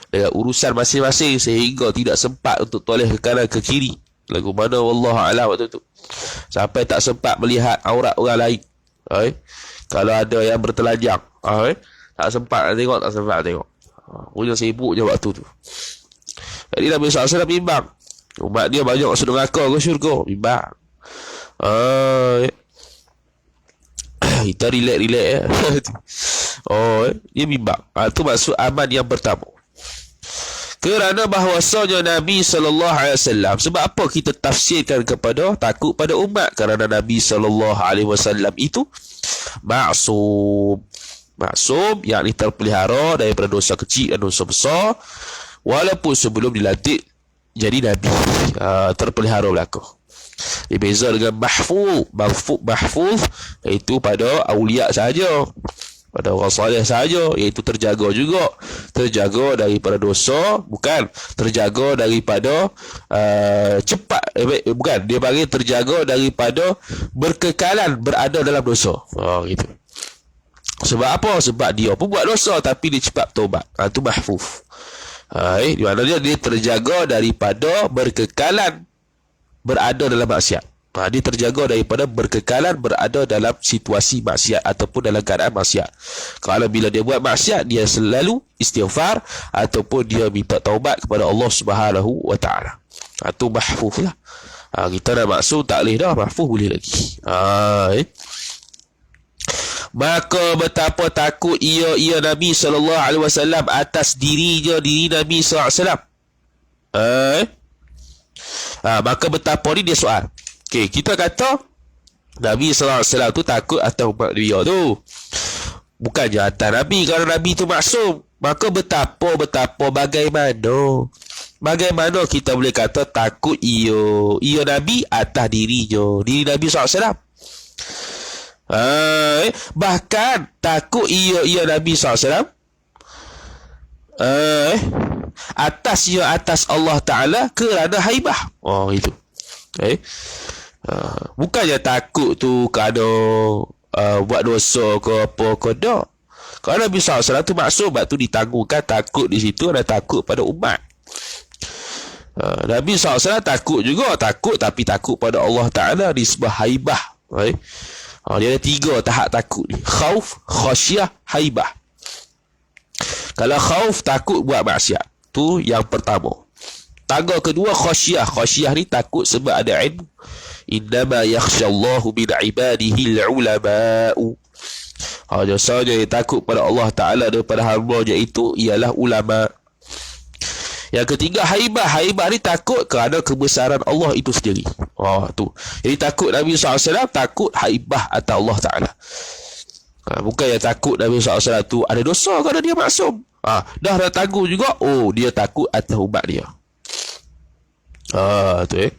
dengan urusan masing-masing sehingga tidak sempat untuk toleh ke kanan ke kiri. Lagu mana wallahu a'lam waktu tu, sampai tak sempat melihat aurat orang lain. Kalau ada yang bertelanjang, tak sempat nak tengok, punya sibuk je waktu tu. Jadi Nabi SAW bimbang, umat dia banyak masuk neraka ke syurga, bimbang. Kita relax dia bimbang. Itu maksud aman yang pertama. Kerana bahawasanya Nabi SAW, sebab apa kita tafsirkan kepada takut pada umat? Kerana Nabi SAW itu maksum, yakni terpelihara daripada dosa kecil dan dosa besar, walaupun sebelum dilantik jadi Nabi, terpelihara belaka. Dia beza dengan mahfuz, iaitu pada awliya sahaja, pada orang salih sahaja, iaitu terjaga juga, terjaga daripada dosa, bukan terjaga daripada bukan, dia bagi terjaga daripada berkekalan berada dalam dosa. Gitu. Sebab apa? Sebab dia pun buat dosa tapi dia cepat taubat. Itu mahfuz. Di mana dia terjaga daripada berkekalan berada dalam maksiat. Dia terjaga daripada berkekalan berada dalam situasi maksiat ataupun dalam keadaan maksiat. Kalau bila dia buat maksiat, dia selalu istighfar ataupun dia minta taubat kepada Allah Subhanahu wa taala. Itu mahfuz lah. Kita nak maksud tak boleh dah, mahfuz boleh lagi. Maka betapa takut ia Nabi SAW atas diri Nabi SAW. Maka betapa ni dia soal. Okey, kita kata Nabi SAW tu takut atas umat dia tu, bukan je atas Nabi. Kalau Nabi tu maksum, maka betapa bagaimana kita boleh kata takut ia Nabi atas diri Nabi SAW. Bahkan takut ia Nabi SAW atas Allah Ta'ala kerana haibah. Itu. Bukannya takut tu kerana buat dosa ke apa ke, tak. Kalau Nabi SAW tu maksud, sebab tu ditanggungkan takut di situ ada takut pada umat. Nabi SAW takut juga, tapi takut pada Allah Ta'ala disebut haibah. Dia ada 3 tahap takut ni: khauf, khasyah, haibah. Kalau khauf, takut buat maksiat, tu yang pertama. Tangga kedua khasyah. Khasyah ni takut sebab ada ilmu. Innama yakhshallahu min ibadihi al-ulama'u. Jasanya yang takut pada Allah Ta'ala daripada hamba-Nya itu ialah ulama. Yang ketiga haibah. Haibah ni takut kerana kebesaran Allah itu sendiri. Tu. Jadi takut Nabi SAW, takut haibah atas Allah Ta'ala. Bukan yang takut Nabi SAW tu ada dosa kerana dia maksum. Dah tanggung juga. Dia takut atas umat dia. Tu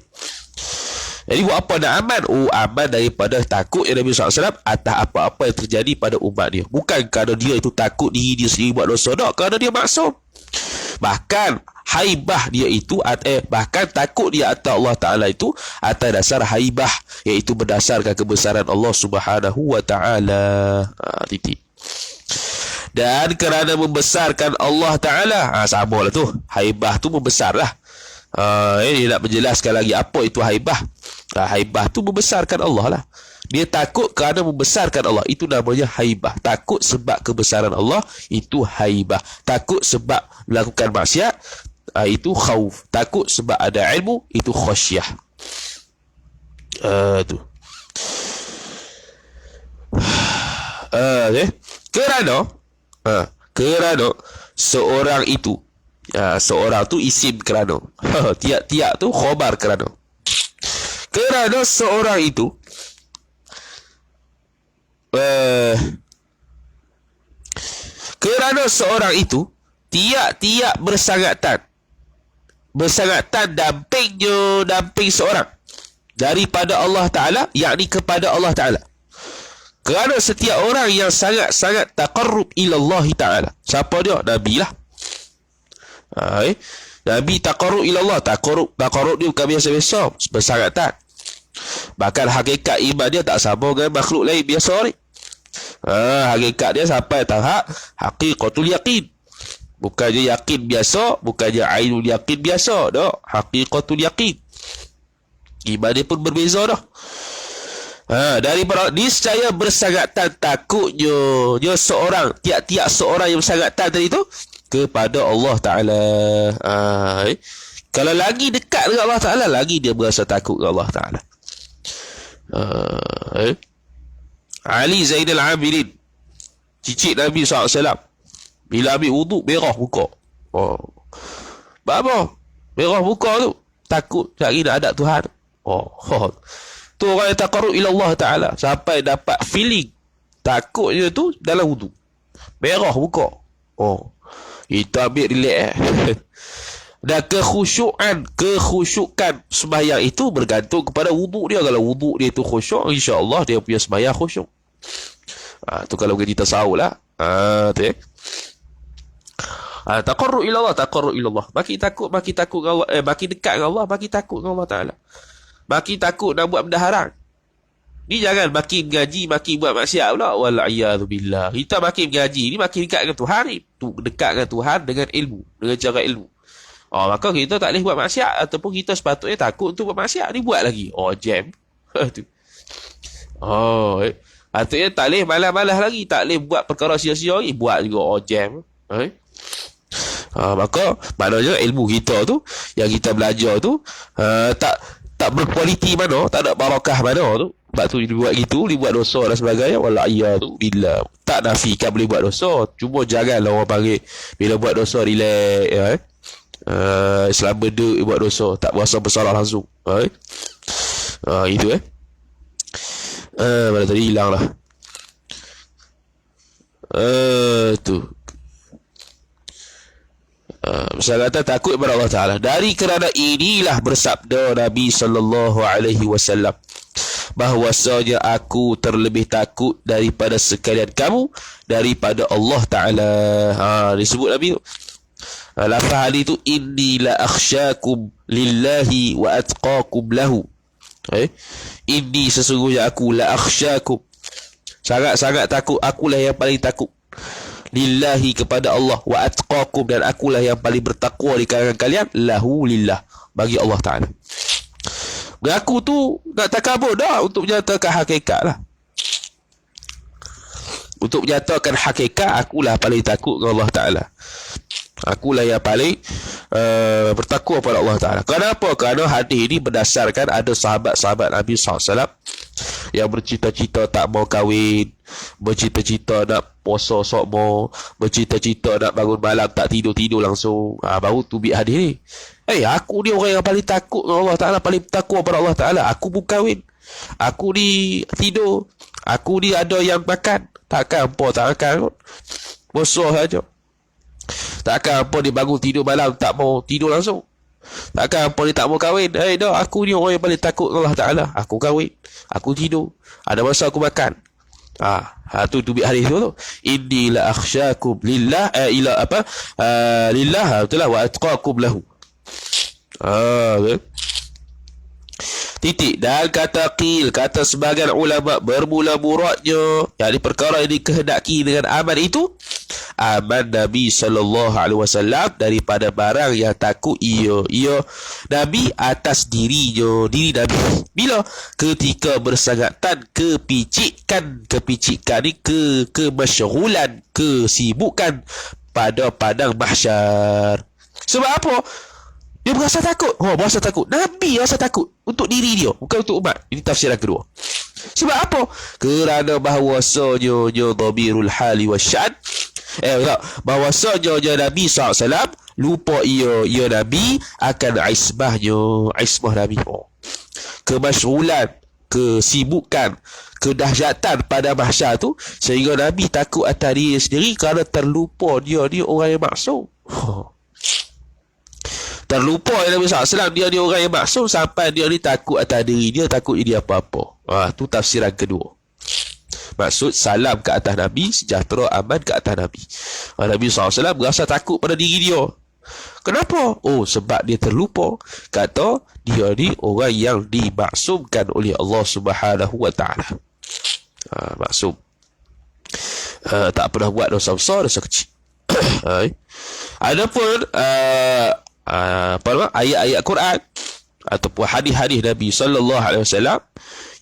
Jadi buat apa nak aman? Aman daripada takut Nabi SAW atas apa-apa yang terjadi pada umat dia. Bukan kerana dia itu takut diri dia sendiri buat dosa, tak, kerana dia maksum. Bahkan haibah dia itu bahkan takut dia atas Allah Ta'ala itu atas dasar haibah, iaitu berdasarkan kebesaran Allah Subhanahu wa ta'ala. Titik. Dan kerana membesarkan Allah Ta'ala, sama lah tu. Haibah tu membesar lah. Dia nak menjelaskan lagi apa itu haibah. Haibah tu membesarkan Allah lah. Dia takut kerana membesarkan Allah, itu namanya haibah. Takut sebab kebesaran Allah, itu haibah. Takut sebab melakukan maksiat, itu khauf. Takut sebab ada ilmu, itu khasyah. Tu. Kerana seorang itu, seorang tu isim kerana. Tiap-tiap tu khabar kerana. Kerana seorang itu tiap-tiap bersangatan damping seorang daripada Allah Ta'ala, yakni kepada Allah Ta'ala. Kerana setiap orang yang sangat-sangat taqarrub ila Allah Ta'ala. Siapa dia? Nabi lah. Nabi taqarrub ila Allah. Taqarrub dia bukan biasa-biasa, bersangatan. Bahkan hakikat iman dia tak sama dengan makhluk lain biasa ni. Hakikat dia sampai tahap haqiqatul yaqin. Bukan je yakin biasa, bukan je ainul yaqin biasa, dah. Haqiqatul yaqin. Iman dia pun berbeza dah. Daripada niscaya bersangatan takutnya seorang, tiap-tiap seorang yang bersangatan tadi tu kepada Allah Ta'ala. Kalau lagi dekat dengan Allah Ta'ala, lagi dia berasa takut dengan Allah Ta'ala. Ali Zainal Abidin, cicit Nabi SAW, bila ambil wuduk, merah muka. Apa? Merah muka tu, takut cari nak hadap Tuhan. Tu orang yang taqarrub ila Allah Ta'ala, sampai dapat feeling takutnya tu dalam wuduk, merah muka. Itu ambil relax. Dan kekhusyukan sembahyang itu bergantung kepada wuduk dia. Kalau wuduk dia tu khusyuk, insya-Allah dia punya sembahyang khusyuk. Tu kalau kita tahu lah. Tu taqarrub ila Allah, taqarrub ila Allah. Makin takut dengan Allah, makin dekat dengan Allah, makin takut dengan Allah Ta'ala. Makin takut nak buat benda haram. Ni jangan makin ngaji makin buat maksiat pula. Wal'iyadzubillah. Kita makin ngaji ni makin dekat dengan Tuhan ni. Dekat dengan Tuhan dengan ilmu, dengan cara ilmu. Maka kita tak boleh buat maksiat, ataupun kita sepatutnya takut untuk buat maksiat ni, buat lagi. Jam. Tu. Patutnya tak boleh malas-malas lagi, tak boleh buat perkara sia-sia lagi, buat juga jam. Maka maknanya ilmu kita tu yang kita belajar tu tak berkualiti mana, tak ada barakah mana tu. Sebab tu dibuat gitu, dibuat dosa dan sebagainya. Wal'iyadzubillah. Tak nafikan boleh buat dosa, cuma janganlah orang panggil bila buat dosa relax, selama dia buat dosa tak berasa bersalah langsung. Itu mana tadi hilang lah. Tu Misalnya kata takut kepada Allah Ta'ala. Dari kerana inilah bersabda Nabi SAW, bahwasanya aku terlebih takut daripada sekalian kamu daripada Allah Ta'ala. Disebut Nabi tu lafaz hadis tu, inni la akhsyakum lillahi wa atqakum lahu. Inni sesungguhnya aku la akhsyakum, sangat-sangat takut, akulah yang paling takut, lillahi kepada Allah, wa atqakum, dan akulah yang paling bertakwa di kalangan kalian, lahu lillah, bagi Allah Ta'ala. Aku tu nak takabur dah untuk menyatakan hakikat lah. Untuk menyatakan hakikat, akulah paling takut dengan Allah Ta'ala. Akulah yang paling bertakwa pada Allah Ta'ala. Kenapa? Kerana hadis ini berdasarkan ada sahabat-sahabat Nabi SAW yang bercita-cita tak mau kahwin, bercita-cita nak puasa sokmo, bercita-cita nak bangun malam tak tidur-tidur langsung. Baru tu biar hadis ni. Aku ni orang yang paling takut dengan Allah Ta'ala, paling takwa pada Allah Ta'ala. Aku pun kahwin, aku ni tidur, aku ni ada yang makan. Takkan apa, takkan bosah saja. Takkan apa dia bangun tidur malam tak mau tidur langsung. Takkan apa dia tak mau kahwin. Dah, aku ni orang yang paling takut dengan Allah Ta'ala. Aku kahwin, aku tidur, ada masa aku makan. Tu biar hadis tu. Inni la akhsyakum lillah lillah, betul lah, wa atqakum lahu. Titik. Dan kata qil, kata sebagian ulama, bermula muradnya yakni perkara yang dikehendaki dengan aman itu aman Nabi SAW daripada barang yang takut ia Nabi atas dirinya, diri Nabi. Bila? Ketika bersangatan kepicikan ni kemasyghulan, kesibukan pada padang mahsyar. Sebab apa? Dia berasa takut. Berasa takut. Nabi rasa takut untuk diri dia, bukan untuk umat. Ini tafsiran kedua. Sebab apa? Kerana bahawasanya dhamirul hali wasya'an, bahawasanya Nabi SAW lupa ia Nabi akan ismah Nabi. Kemasyghulan, kesibukan, kedahsyatan pada mahsyar tu, sehingga Nabi takut atas diri sendiri kerana terlupa dia orang yang maksum. Terlupa Nabi SAW dia orang yang maksum, sampai dia ni takut atas diri dia, takut dia apa-apa. Tu tafsiran kedua. Maksud salam ke atas Nabi, sejahtera aman ke atas Nabi. Nabi SAW berasa takut pada diri dia. Kenapa? Sebab dia terlupa, kata dia ni orang yang dimaksumkan oleh Allah Subhanahu Wa Ta'ala. Maksum, tak pernah buat dosa besar, dosa kecil. Adapun ayat-ayat Quran, ataupun hadis-hadis Nabi sallallahu alaihi wasallam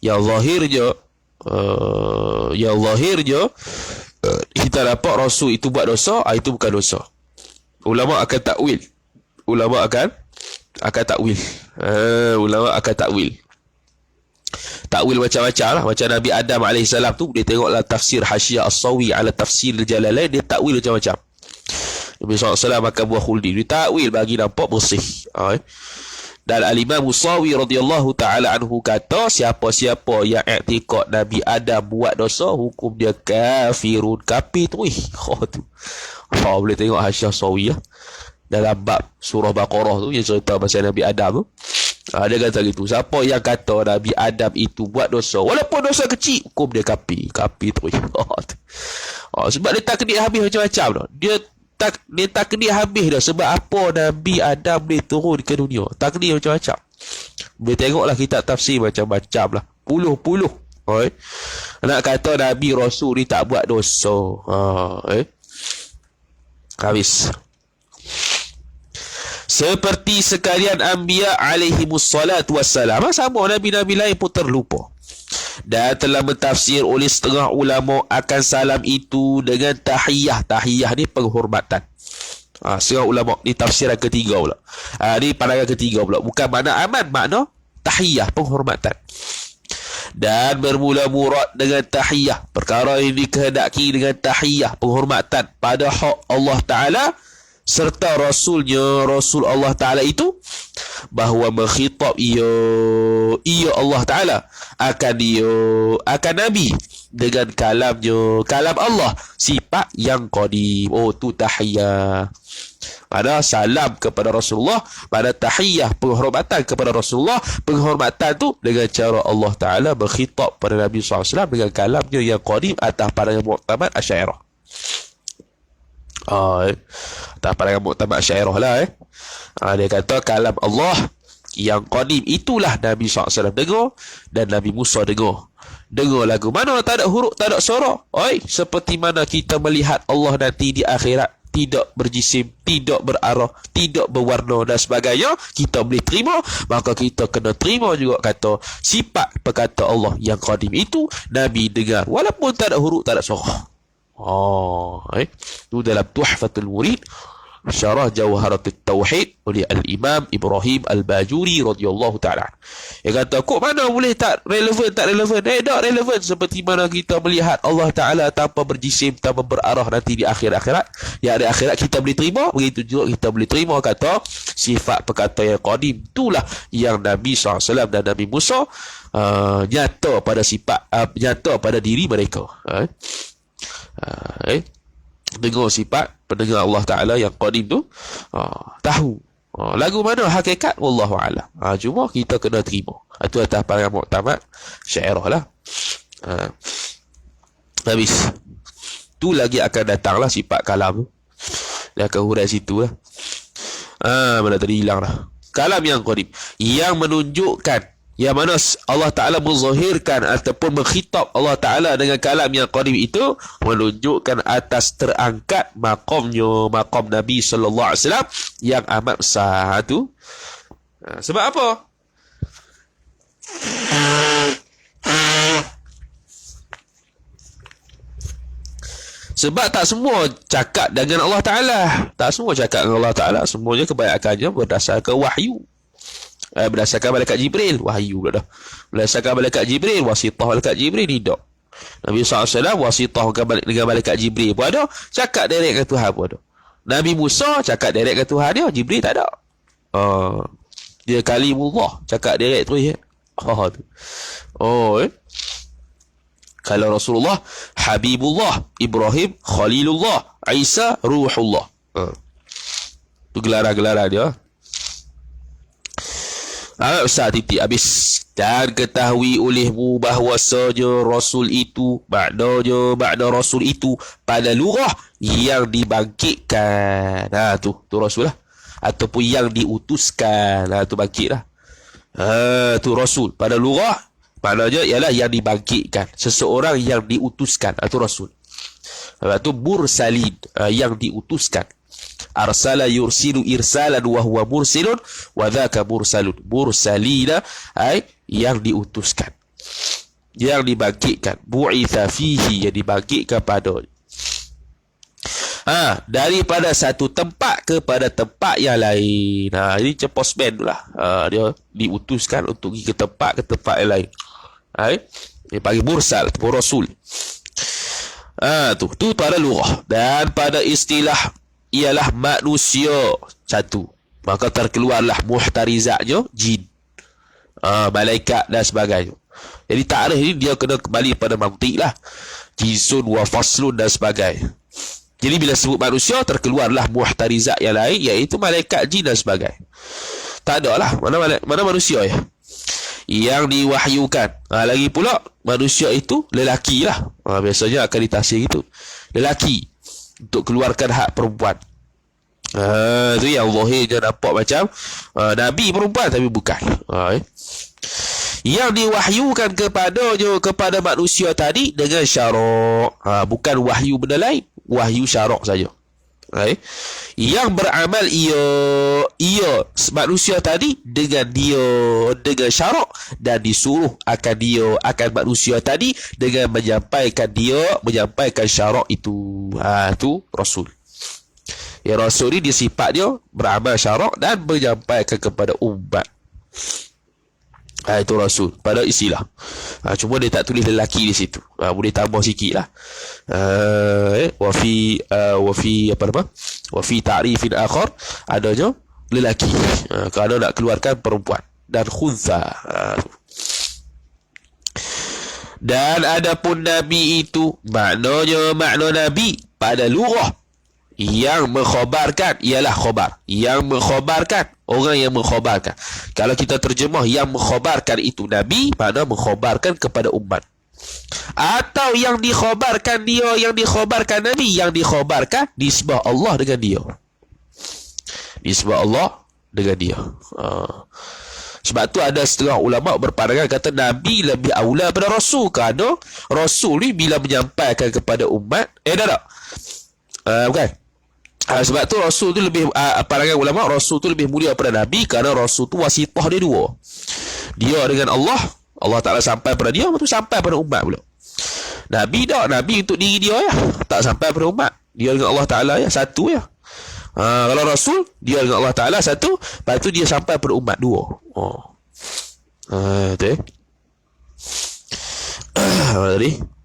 yang zahirnya kita dapat Rasul itu buat dosa, itu bukan dosa. Ulama akan takwil. Ulama akan takwil. Ulama akan takwil. Takwil macam-macam lah. Macam Nabi Adam AS tu, dia tengoklah tafsir Hasyiah As-Sawi ala tafsir Jalalain, dia takwil macam-macam. Nabi SAW makan buah khuldi, dia takwil bagi nampak bersih. Dan Al-Imam Musawi radhiyallahu ta'ala anhu kata, siapa-siapa yang i'tiqad Nabi Adam buat dosa, hukum dia kafirun, kafir tu. Boleh tengok Hasyiah As-Sawi lah, dalam bab surah Baqarah tu, yang cerita pasal Nabi Adam tu. Dia kata gitu, siapa yang kata Nabi Adam itu buat dosa, walaupun dosa kecil, hukum dia kafir tu. Sebab dia takdir habis macam-macam tu. Dia takdir habis dah. Sebab apa Nabi Adam boleh turun ke dunia, takdir macam-macam. Boleh tengoklah kitab tafsir macam-macam lah, puluh-puluh. Nak kata Nabi Rasul ni tak buat dosa, habis. Seperti sekalian Anbiya alaihimussalatu wassalam, sama Nabi-Nabi lain pun terlupa. Dan telah mentafsir oleh setengah ulama akan salam itu dengan tahiyah. Tahiyah ni penghormatan. Setengah ulama ni tafsiran ketiga pula. Ni pandangan ketiga pula. Bukan makna aman, makna tahiyah, penghormatan. Dan bermula murad dengan tahiyah, perkara yang dikehendaki dengan tahiyah, penghormatan pada hak Allah Ta'ala serta Rasulnya, Rasul Allah Ta'ala itu, bahawa mengkhitab ia Allah Ta'ala akan Nabi dengan kalamnya, kalam Allah, sifat yang qadim. Tu tahiyah. Ada salam kepada Rasulullah, pada tahiyah, penghormatan kepada Rasulullah. Penghormatan tu dengan cara Allah Ta'ala berkhitab pada Nabi SAW dengan kalamnya yang qadim atas pandangan Mu'tamad Asy'ariyah. Tak pandangan Mu'tamad Asy'ariyah lah. Dia kata kalam Allah yang qadim itulah Nabi SAW dengar dan Nabi Musa dengar. Dengar lagu mana tak ada huruf, tak ada suara. Seperti mana kita melihat Allah nanti di akhirat, tidak berjisim, tidak berarah, tidak berwarna dan sebagainya, kita boleh terima. Maka kita kena terima juga kata sifat perkata Allah yang qadim itu Nabi dengar, walaupun tak ada huruf, tak ada suara. Itu dalam Tuhfatul Murid Syarah Jawharatul Tauhid oleh Al-Imam Ibrahim Al-Bajuri radhiyallahu ta'ala. Dia kata, kok mana boleh tak relevan, tak relevan? Tak relevan. Seperti mana kita melihat Allah Ta'ala tanpa berjisim, tanpa berarah nanti di akhirat. Yang di akhirat kita boleh terima, begitu juga kita boleh terima kata sifat perkata yang qadim itulah yang Nabi SAW dan Nabi Musa nyata pada sifat, nyata pada diri mereka. Dengar sifat pendengar Allah Ta'ala yang qadim tu, tahu lagu mana hakikat, wallahu a'lam. Cuma kita kena terima. Itu atas pandangan Mu'tamad Asy'ariyah lah. Habis tu lagi akan datanglah sifat kalam tu. Dia akan hurai situ lah. Mana tadi hilang dah. Kalam yang qadim, yang menunjukkan, yang mana Allah Ta'ala menzahirkan ataupun mengkhitab Allah Ta'ala dengan kalam yang qadim itu, menunjukkan atas terangkat maqamnya, maqam Nabi Sallallahu Alaihi Wasallam yang amat besar tu. Sebab apa? Sebab tak semua cakap dengan Allah Ta'ala. Tak semua cakap dengan Allah Ta'ala. Semuanya kebanyakannya berdasarkan wahyu. Berdasarkan malaikat Jibril, wahyu pula dah. Berdasarkan malaikat Jibril, wasitah malaikat Jibril, tidak. Nabi SAW wasitah dengan malaikat Jibril pun ada, cakap direct dengan Tuhan pun ada. Nabi Musa cakap direct dengan Tuhan dia, Jibril tak ada. Dia kalimullah, cakap direct tu je. Kalau Rasulullah Habibullah, Ibrahim Khalilullah, Isa Ruhullah. Tu gelaran-gelaran dia. Besar titik habis. Dan ketahui olehmu bahawasanya Rasul itu, maknanya Rasul itu pada lurah yang dibangkitkan. Tu Rasul lah. Ataupun yang diutuskan. Tu bangkit lah. Tu Rasul pada lurah, maknanya ialah yang dibangkitkan. Seseorang yang diutuskan. Tu Rasul. Lepas tu Mursalin, yang diutuskan. Arsala yursilu irsalan wa huwa mursilun wa dhaka mursalun. Mursalina ay yang diutuskan, yang dibangkitkan. Bu'itha fihi, yang dibangkitkan padanya. Daripada satu tempat kepada tempat yang lain. Ini macam postman tu lah. Dia diutuskan untuk pergi ke tempat yang lain. Dia panggil mursal ataupun rasul. Tu pada lughah. Dan pada istilah ialah manusia satu. Maka terkeluarlah muhtarizatnya jin, malaikat dan sebagainya. Jadi takrif ni dia kena kembali pada mantik lah. Jinsun wa faslun dan sebagainya. Jadi bila sebut manusia, terkeluarlah muhtarizat yang lain, iaitu malaikat, jin dan sebagainya. Tak ada lah. Mana manusia ya yang diwahyukan. Lagi pula manusia itu lelaki lah. Biasanya akan ditafsir gitu, lelaki, untuk keluarkan hak perempuan. Itu yang zahirnya nampak macam Nabi perempuan, tapi bukan. Yang diwahyukan kepada manusia tadi dengan syarak. Bukan wahyu benda lain, wahyu syarak saja. Yang beramal ia manusia tadi dengan syarak, dan disuruh akan manusia tadi dengan menyampaikan syarak itu. Itu rasul. Ya, rasul ni dia sifat dia beramal syarak dan menyampaikan kepada umat. Itu rasul pada istilah. Cuma dia tak tulis lelaki di situ. Boleh tambah sikit lah. Wa fi ta'rifin akhar, adanya lelaki. Kalau nak keluarkan perempuan, dan khuntha. Dan adapun nabi itu, makna nabi pada lughah yang mengkhabarkan, ialah khabar. Yang mengkhabarkan, orang yang mengkhabarkan. Kalau kita terjemah yang mengkhabarkan itu nabi, makna mengkhabarkan kepada umat. Atau yang dikhabarkan dia, yang dikhabarkan nabi, yang dikhabarkan nisbah Allah dengan dia. Nisbah Allah dengan dia. Sebab tu ada setengah ulama berpandangan kata nabi lebih aula pada rasul, kerana rasul ni bila menyampaikan kepada umat, bukan. Sebab tu rasul tu lebih, pandangan ulama, rasul tu lebih mulia daripada nabi, kerana rasul tu wasitah dia dua. Dia dengan Allah Ta'ala sampai pada dia, lepas tu sampai pada umat pula. Nabi tak, nabi untuk diri dia ya, tak sampai pada umat. Dia dengan Allah Ta'ala ya, satu ya. Kalau rasul, dia dengan Allah Ta'ala satu, lepas tu dia sampai pada umat dua. Betul. Tadi.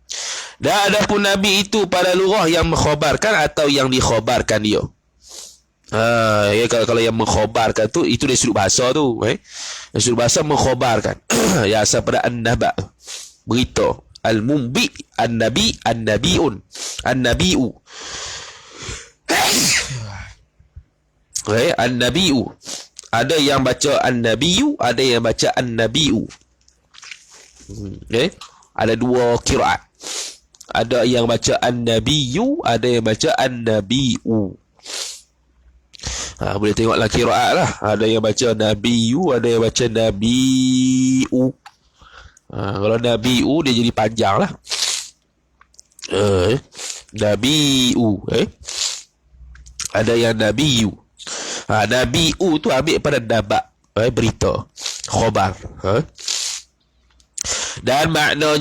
Dan adapun nabi itu pada lughah yang mengkhabarkan atau yang dikhabarkan dia. Kalau yang mengkhabarkan tu, itu dari sudut bahasa tu. Dari sudut bahasa mengkhabarkan. Ya, asal pada an-naba, berita. Al-mumbi, an-nabi, an-nabiun, an-nabiu. An-nabiu. Ada yang baca an-nabiu, ada yang baca an-nabiu. Ada dua qiraat. Ada yang baca an-nabiyu, ada yang baca an-nabiu. Boleh tengoklah qiraat lah. Ada yang baca nabiyu, ada yang baca nabiu. Kalau nabiu dia jadi panjang lah. Nabiu. Ada yang nabiyu. Nabiu tu ambil pada nabak, berita, khabar. Dan makna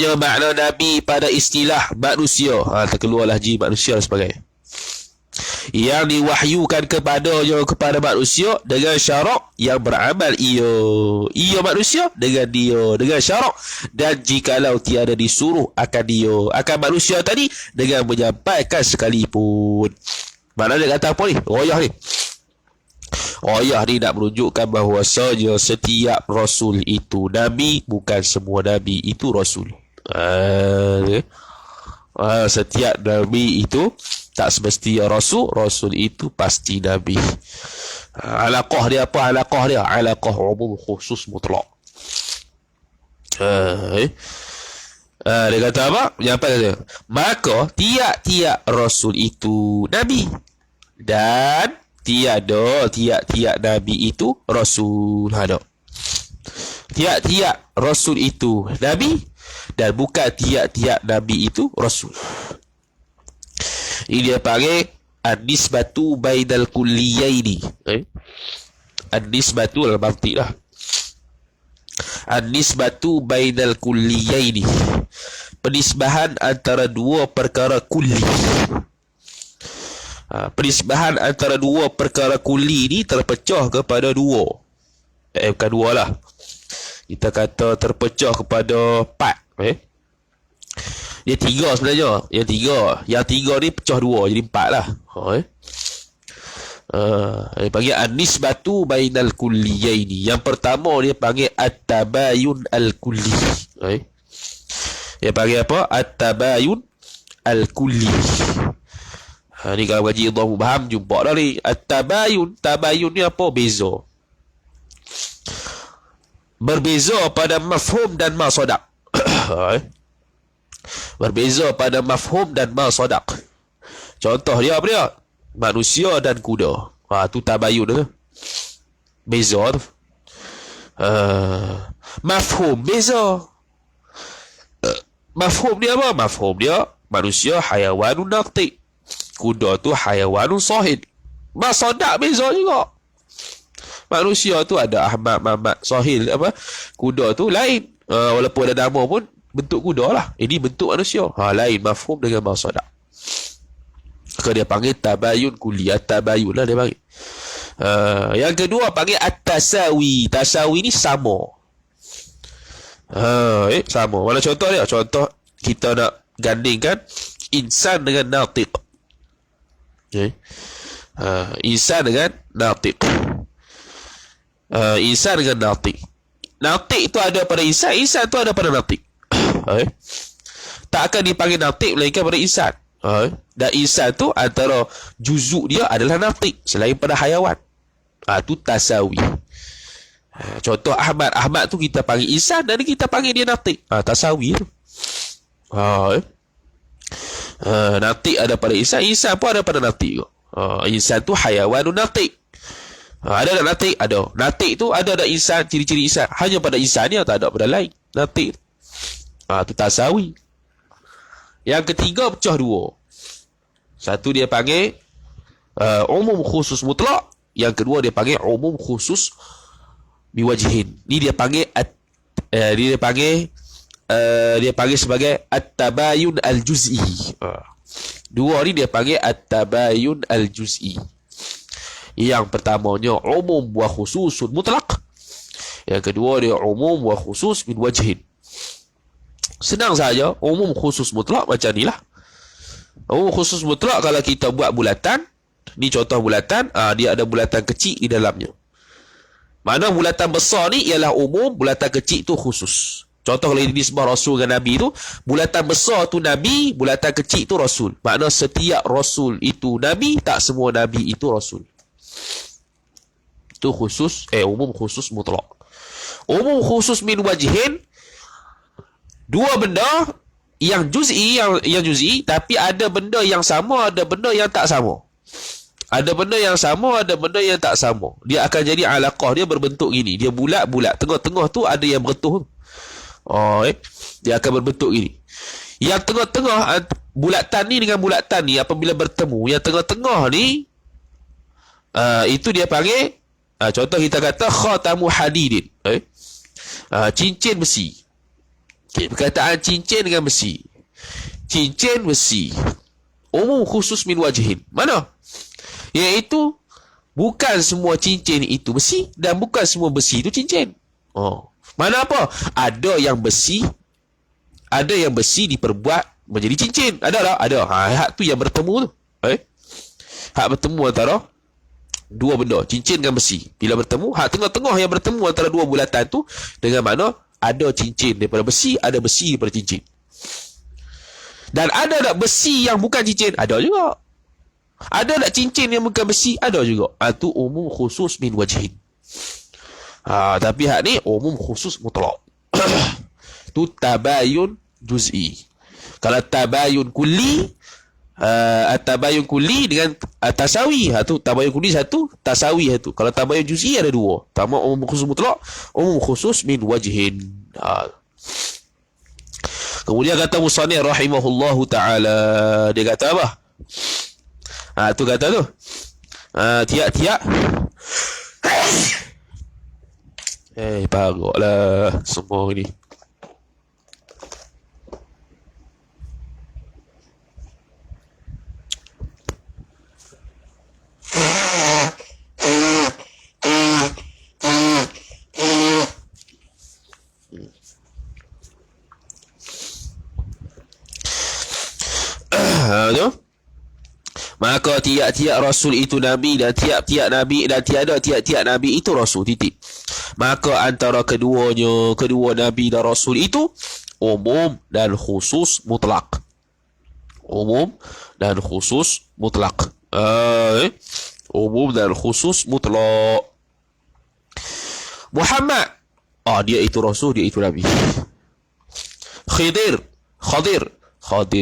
nabi pada istilah manusia, terkeluarlah jin, manusia dan sebagainya, yang diwahyukan kepada manusia dengan syarak, yang beramal ia manusia dengan syarak, dan jikalau tiada disuruh akan manusia tadi dengan menyampaikan sekalipun. Maknanya kata apa ni? Royah ni. Ayah ni nak menunjukkan bahawasanya setiap rasul itu nabi, bukan semua nabi itu rasul. Setiap nabi itu tak semestinya rasul itu pasti nabi. Alaqah dia apa? Alaqah umum khusus mutlak. Dia kata apa? Dia maka tiap-tiap rasul itu nabi, dan tiap-tiap nabi itu rasul. Tiap-tiap rasul itu nabi, dan bukan tiap-tiap nabi itu rasul. Ini dia panggil An-nisbatu bainal kulliyaini. An-nisbatu dalam mantik lah. An-nisbatu bainal kulliyaini. Penisbahan antara dua perkara kulli. Penisbahan antara dua perkara kulli ni terpecah kepada dua. Bukan dua lah. Kita kata terpecah kepada 4. Dia 3 sebenarnya. Yang tiga ni pecah 2. Jadi 4 lah. Dia panggil an-nisbatu bainal kulliyaini. Yang pertama dia panggil at-tabayun al-kulli. Dia panggil apa? At-tabayun al-kulli. Ni kalau ngaji Allah faham jumpa dah ni. At-tabayun. Tabayun ni apa? Beza. Berbeza pada mafhum dan masadak. Berbeza pada mafhum dan masadak. Contoh dia apa dia? Manusia dan kuda. Tu tabayun tu. Beza tu. Mafhum beza. Mafhum dia apa? Mafhum dia manusia hayawanun naqti. Kuda tu hayawanun sahid. Masadak beza juga. Manusia tu ada Ahmad, Mamat, Sahil apa? Kuda tu lain. Walaupun ada nama pun bentuk kuda lah. Ini bentuk manusia. Lain mafhum dengan masadak. Maka dia panggil tabayun kulli. At-tabayun lah dia panggil. Yang kedua panggil at-tasawi. Tasawi ni sama. Sama. Mana contoh dia? Contoh kita nak gandingkan insan dengan natiq. Insan dengan natiq. Insan dengan natiq. Natiq tu ada pada insan, insan tu ada pada natiq. Tak akan dipanggil natiq melainkan pada insan. Dan insan tu antara juzuk dia adalah natiq selain pada hayawan. Tu tasawi. Contoh Ahmad. Ahmad tu kita panggil insan dan kita panggil dia natiq. Tasawi tu. Natiq ada pada insan, insan pun ada pada natiq. Insan tu hayawanun natiq. Ada tak natiq? Ada. Natiq tu ada insan, ciri-ciri insan. Hanya pada insan ni, tak ada pada lain. Natiq. Tu tasawi. Yang ketiga pecah 2. Satu dia panggil umum khusus mutlak. Yang kedua dia panggil umum khusus biwajhin. Ni dia panggil dia panggil sebagai at-tabayun al-juz'i. Dua ni dia panggil at-tabayun al-juz'i. Yang pertamanya umum wa khususun mutlak. Yang kedua dia umum wa khusus min wajhin. Senang saja. Umum khusus mutlak macam ni lah. Umum khusus mutlak kalau kita buat bulatan. Ni contoh bulatan. Dia ada bulatan kecil di dalamnya. Mana bulatan besar ni ialah umum, bulatan kecil tu khusus. Contoh kalau disebut Rasul dengan Nabi tu, bulatan besar tu Nabi, bulatan kecil tu Rasul. Makna setiap Rasul itu Nabi, tak semua Nabi itu Rasul. Itu khusus, umum khusus mutlak. Umum khusus min wajhin, dua benda yang juz'i, yang juz'i, tapi ada benda yang sama, ada benda yang tak sama. Ada benda yang sama, ada benda yang tak sama. Dia akan jadi alaqah, dia berbentuk gini. Dia bulat-bulat. Tengah-tengah tu ada yang bertuh. Dia akan berbentuk gini. Yang tengah-tengah, bulatan ni dengan bulatan ni apabila bertemu, yang tengah-tengah ni, itu dia panggil, contoh kita kata khatamu hadidin. Cincin besi. Perkataan cincin dengan besi. Cincin besi. Umum khusus min wajhin. Mana? Iaitu bukan semua cincin itu besi dan bukan semua besi itu cincin. Mana apa? Ada yang besi diperbuat menjadi cincin. Ada tak? Ada. Hak tu yang bertemu tu. Hak bertemu antara dua benda, cincin dengan besi. Bila bertemu, hak tengah-tengah yang bertemu antara dua bulatan tu dengan mana ada cincin daripada besi, ada besi daripada cincin. Dan ada tak besi yang bukan cincin? Ada juga. Ada tak cincin yang bukan besi? Ada juga. Itu umum khusus min wajhin. Tapi hak ni umum khusus mutlak. Tu tabayun juz'i. Kalau tabayun kulli, tabayun kulli dengan tasawi. Tu tabayun kulli satu, tasawi satu. Kalau tabayun juz'i ada dua. Pertama umum khusus mutlak, umum khusus min wajhin. Kemudian kata musannif rahimahullahu ta'ala, dia kata apa? Tu kata tu. Tiap-tiap. Paroklah semua ni. Tu. Maka tiap-tiap rasul itu nabi, dan tiap-tiap nabi, dan tiada tiap-tiap nabi itu rasul. Titik. Maka antara kedua nabi dan rasul itu umum dan khusus mutlak. Umum dan khusus mutlak. Umum dan khusus mutlak. Muhammad, dia itu rasul, dia itu nabi. Khidir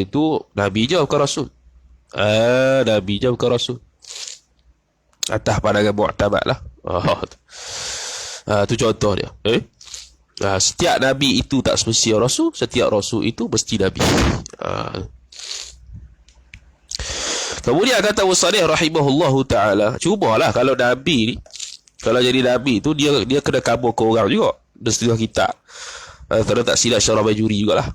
tu nabi je bukan rasul. Nabi je bukan rasul. Atas pandangan mu'tamad lah. Tu contoh dia. Setiap nabi itu tak semestinya rasul, setiap rasul itu mesti nabi. Kemudian kata Musannif rahimahullahu ta'ala, cubalah kalau nabi ni, kalau jadi nabi tu dia kena kabur ke orang juga. Dia setengah kitab. Kalau tak silap syarah Bajuri jugalah.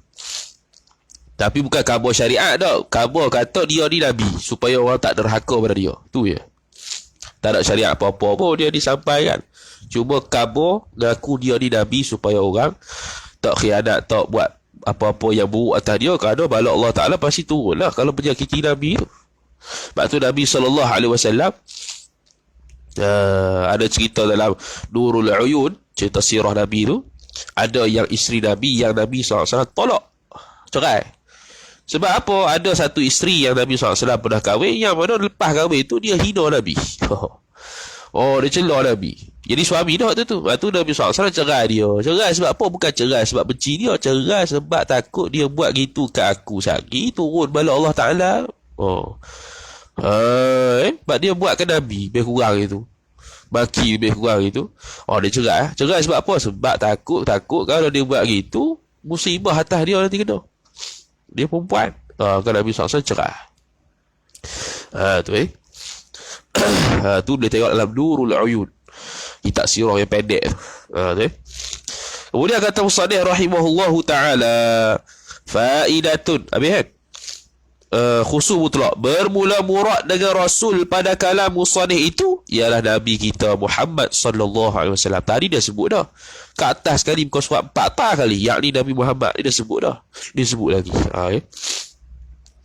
Tapi bukan kabur syariat dah. Kabur kata dia ni nabi, supaya orang tak derhaka pada dia. Tu je. Tak ada syariat apa-apa pun dia disampaikan. Cuma kabur ngaku dia ni nabi supaya orang tak khianat, tak buat apa-apa yang buruk atas dia. Kerana bala Allah Ta'ala pasti turun lah kalau penyakiti nabi tu. Sebab tu Nabi SAW ada cerita dalam Nurul Uyun, cerita sirah Nabi tu, ada yang isteri Nabi yang Nabi SAW tolak, cerai. Sebab apa? Ada satu isteri yang Nabi SAW pernah kahwin, yang mana lepas kahwin tu dia hina Nabi. Dia celah Nabi. Jadi suami dah tu. Lepas tu Nabi SAW cerai dia. Cerai sebab apa? Bukan cerai sebab benci dia. Cerai sebab takut dia buat gitu ke aku sehari, turun bala Allah Ta'ala. Sebab dia buat ke Nabi lebih kurang itu, baki lebih kurang itu. Dia cerai. Cerai sebab apa? Sebab takut kalau dia buat gitu, musibah atas dia nanti kena. Dia perempuan. Kan Nabi SAW cerai. Tu tu boleh tengok dalam Nurul Uyun, kitab sirah yang pendek tu. Kemudian kata Musannif rahimahullahu ta'ala, faidatun, habis kan? Khusus mutlak, bermula murad dengan rasul pada kalam Musannif itu ialah Nabi kita Muhammad sallallahu alaihi wasallam. Tadi dia sebut dah ke atas sekali, bukan surat 4 kali, yakni Nabi Muhammad ni dia sebut dah. Dia sebut lagi.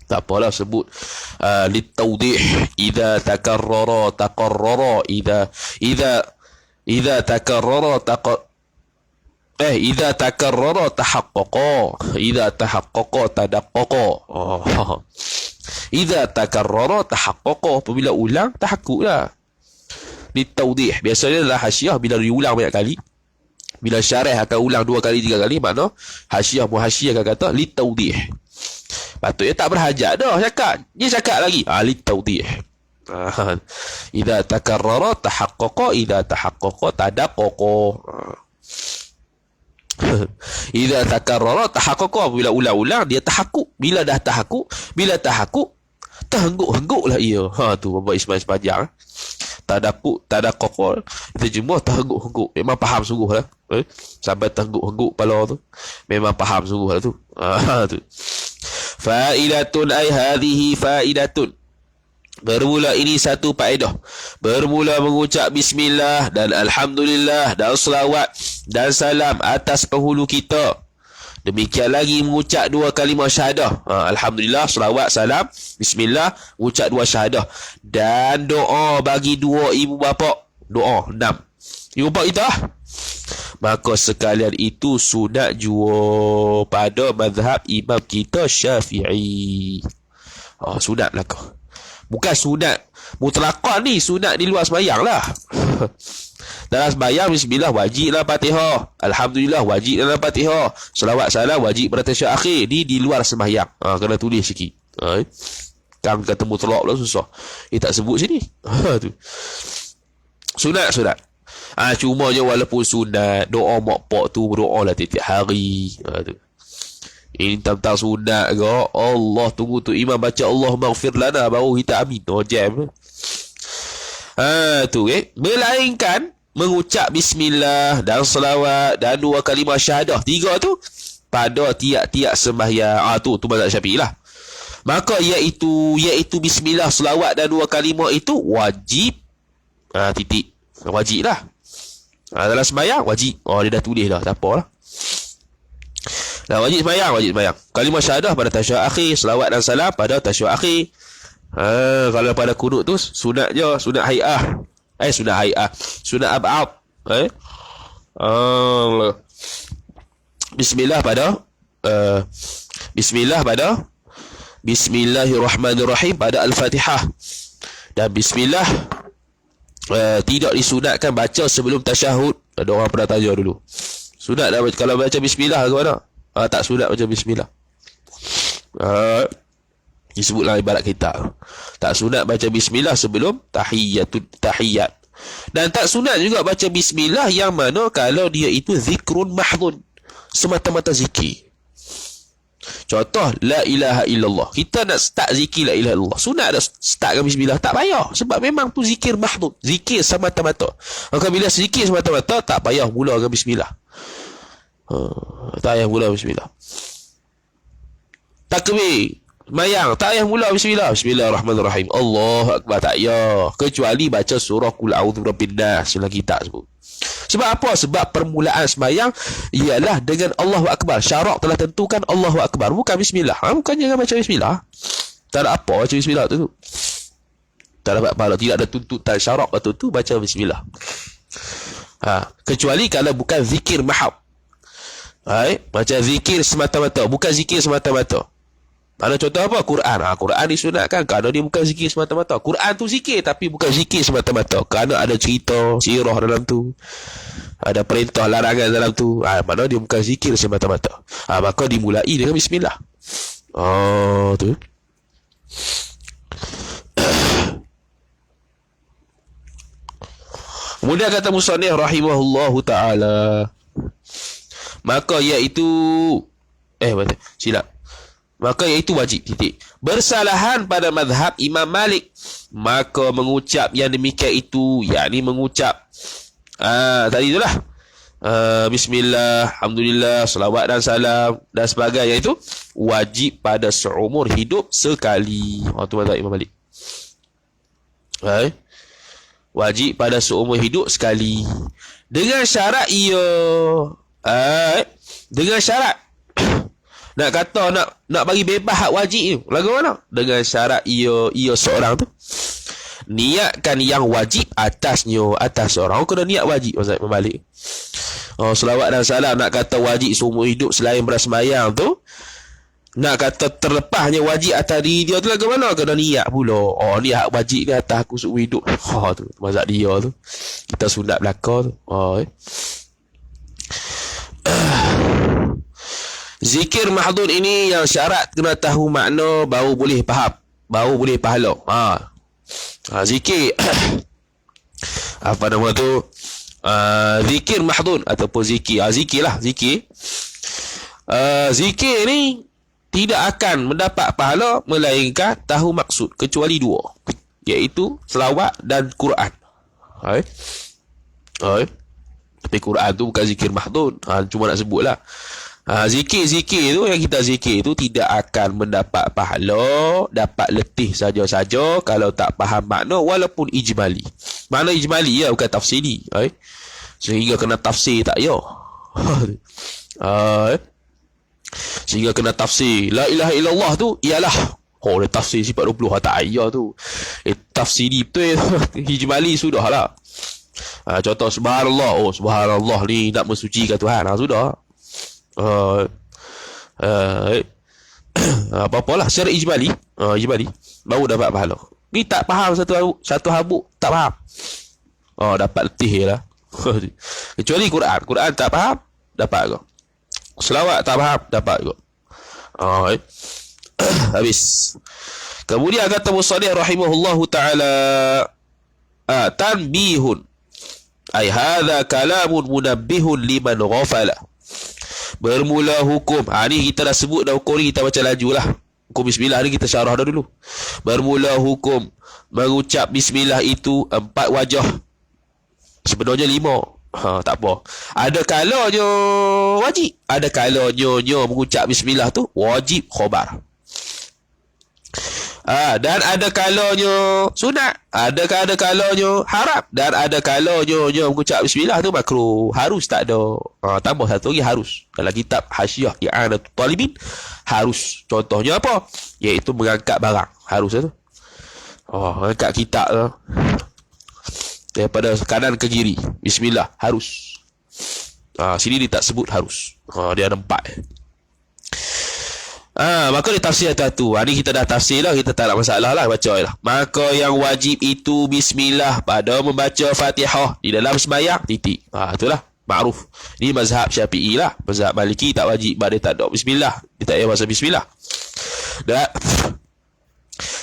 Tak apalah sebut litawdih, idza takarrara taqarrara, idza takarrara idza takarrara tahaqqaqa, idza tahaqqaqa tadaqqaqa. Idza takarrara tahaqqaqa, apabila ulang tahaqquklah. Litawdih, biasanya adalah hasyiah bila diulang banyak kali. Bila syarah akan ulang 2 kali 3 kali, makna hasyiah muhasyiah akan kata litawdih. Patutnya tak berhajat dah cakap. Dia cakap lagi litawdih. Idza takarrara tahaqqaqa, idza tahaqqaqa tadaqqaqa. Idza takarrara tahaqqaqa, bila ulang-ulang dia tahakkuk. Bila dah tahakkuk, terhengguk-hengguklah ia. Tu Bapak Ismail sepanjang. Tadaqqaqa terjemah terhengguk-hengguk. Memang faham sungguh lah. Sampai terhengguk-hengguk kepala tu. Memang faham sungguh lah tu. Tu. Faidatun ay hadhihi faidatun. Bermula ini satu faedah. Bermula mengucap bismillah dan alhamdulillah dan selawat dan salam atas penghulu kita. Demikian lagi mengucap 2 kalimah syahadah. Alhamdulillah, selawat, salam, bismillah, mengucap 2 syahadah. Dan doa bagi 2 ibu bapa. Doa 6. Ibu bapa kita lah. Maka sekalian itu sunat jua pada mazhab imam kita Syafi'i. Sunat lah kau. Bukan sunat mutlaqan ni, sunat di luar sembahyang lah. Dalam sembahyang bismillah wajib dalam Fatihah, alhamdulillah wajib dalam Fatihah, selawat salam wajib pada tasyahud akhir. Ni di luar sembahyang. Kena tulis sikit. Kan kata mutlaq pula susah. Tak sebut sini. Tu. Sunat. Cuma je walaupun sunat, doa mak pak tu berdoa lah tiap-tiap hari. Tu. Ini tentang sunat ke? Allah, tunggu tu imam baca Allahumma ghfir lana baru kita amin. Oh, jam. Tu melainkan mengucap bismillah dan selawat dan 2 kalimah syahadah. 3 tu pada tiap-tiap sembahyang. Tu mazhab Syafi'i lah. Maka iaitu bismillah, selawat dan 2 kalimah itu wajib. Titik. Wajib lah. Dalam sembahyang wajib. Dia dah tulis dah, tak apalah. Dah wajib sembahyang. Kalimah syahadah pada tasyahud akhir, selawat dan salam pada tasyahud akhir. Kalau pada kunut tu sunat je, sunat hai'ah. Sunat ab'ad. Bismillah pada Bismillahirrahmanirrahim pada Al-Fatihah. Dan bismillah tidak disunatkan baca sebelum tasyahud. Ada orang pernah tanya dulu. Sunat dah kalau baca bismillah ke mana? Tak sunat baca bismillah. Disebutlah ibarat kita. Tak sunat baca bismillah sebelum tahiyat. Dan tak sunat juga baca bismillah yang mana kalau dia itu zikrun mahdhun, semata-mata zikir. Contoh, la ilaha illallah. Kita nak start zikir la ilaha illallah, sunat nak start dengan bismillah? Tak payah, sebab memang tu zikir mahdhun, zikir semata-mata. Maka bila zikir semata-mata, tak payah mula dengan bismillah. Tak payah mula bismillah. Takbir mayang, tak payah mula bismillah. Bismillahirrahmanirrahim. Allahu akbar, tak payah. Kecuali baca surah Qul a'udzu birabbin nas yang kita sebut. Sebab apa? Sebab permulaan sembahyang ialah dengan Allahu akbar. Syarak telah tentukan Allahu akbar, bukan bismillah. Bukannya jangan baca bismillah. Tak ada apa baca bismillah tu. Tak dapat pahala, tidak ada tuntutan syarak tu baca bismillah. Kecuali kalau bukan zikir mahab. Macam zikir semata-mata, bukan zikir semata-mata. Ada contoh apa? Quran. Quran disunatkan kerana dia bukan zikir semata-mata. Quran tu zikir tapi bukan zikir semata-mata, kerana ada cerita, sirah dalam tu, ada perintah larangan dalam tu. Mana dia bukan zikir semata-mata. Maka dimulai dengan bismillah. Tu. Kemudian kata musannif rahimahullahu ta'ala, maka iaitu silap. Maka iaitu wajib, titik. Bersalahan pada mazhab Imam Malik, maka mengucap yang demikian itu, yakni mengucap tadi itulah bismillah, alhamdulillah, selawat dan salam dan sebagainya, itu wajib pada seumur hidup sekali. Itu mazhab Imam Malik. Wajib pada seumur hidup sekali. Dengan syarat dengan syarat nak kata nak bagi bebas hak wajib tu lagu mana? Dengan syarat ia seorang tu niatkan yang wajib atas orang. Kena niat wajib mazhab Imam Malik. Selawat dan salam nak kata wajib seumur hidup selain bersembahyang tu, nak kata terlepasnya wajib atas diri dia tu lagu mana? Kena niat pula. Ni hak wajib ni atas aku seumur hidup. Tu mazhab dia tu. Kita sunat belaka tu. Zikir mahdhun ini yang syarat kena tahu makna baru boleh faham, baru boleh pahala. Zikir apa nama tu? Zikir mahdhun ataupun zikir. Zikir ni tidak akan mendapat pahala melainkan tahu maksud, kecuali 2, iaitu selawat dan Quran. Tapi Quran tu bukan zikir mahdhun. Cuma nak sebutlah. Zikir-zikir tu yang kita zikir tu tidak akan mendapat pahala, dapat letih saja-saja kalau tak faham makna, walaupun ijmali. Makna ijmali ya, bukan tafsiri. Sehingga kena tafsir tak ya. Sehingga kena tafsir la ilaha illallah tu ialah dia tafsir sifat 20 tak ya tu. Tafsiri betul ijmali sudahlah. Contoh subhanallah, subhanallah ni nak mensucikan Tuhan. Sudah. Apa-apalah secara ijmali, baru dapat pahala. Ni tak faham satu habuk, tak faham, dapat letih lah. Kecuali Quran tak faham, dapat kau. Selawat tak faham, dapat kau. Habis. Kemudian kata musannif rahimahullahu ta'ala, tanbihun, ay hadha kalamun munabbihun liman ghafala. Bermula hukum. Ni kita dah sebut dah hukum ni, kita baca laju lah. Hukum bismillah ni kita syarah dah dulu. Bermula hukum mengucap bismillah itu 4 wajah. Sebenarnya 5. Tak apa. Ada kalanya wajib, ada kalanya mengucap bismillah tu wajib khabar. Dan ada kalanya sunat, ada kalanya haram, dan ada kalanya mengucap bismillah tu makruh. Harus tak ada. Tambah satu lagi harus. Dalam kitab Hasyiah I'anatul Talibin harus. Contohnya apa? Iaitu mengangkat barang. Harus tu. Angkat kitab tu daripada kanan ke kiri. Bismillah harus. Sini dia tak sebut harus. Dia ada 4. Maka dia tafsir satu. Ni kita dah tafsir lah, kita tak ada masalah lah, baca lah. Maka yang wajib itu bismillah pada membaca Fatihah di dalam sembahyang. Titik. Itulah makruf. Ini mazhab Syafi'i lah. Mazhab Maliki tak wajib, dia tak ada bismillah. Dia tak payah baca bismillah.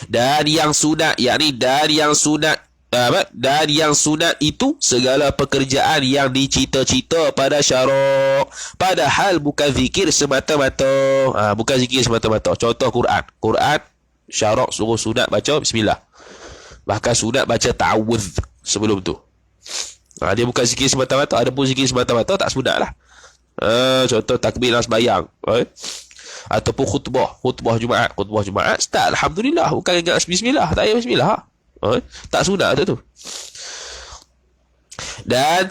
Dan yang sunat, yakni dan yang sunat itu segala pekerjaan yang dicita-cita pada syarak, padahal bukan zikir semata-mata. Bukan zikir semata-mata. Contoh Quran syarak suruh sunat baca bismillah, bahkan sunat baca ta'awudz sebelum tu. Dia bukan zikir semata-mata. Ada pun zikir semata-mata tak sunat lah. Contoh takbir dalam sembahyang, ataupun khutbah Jumaat start alhamdulillah, bukan ingat bismillah, tak payah bismillah. Tak sunat tu. Dan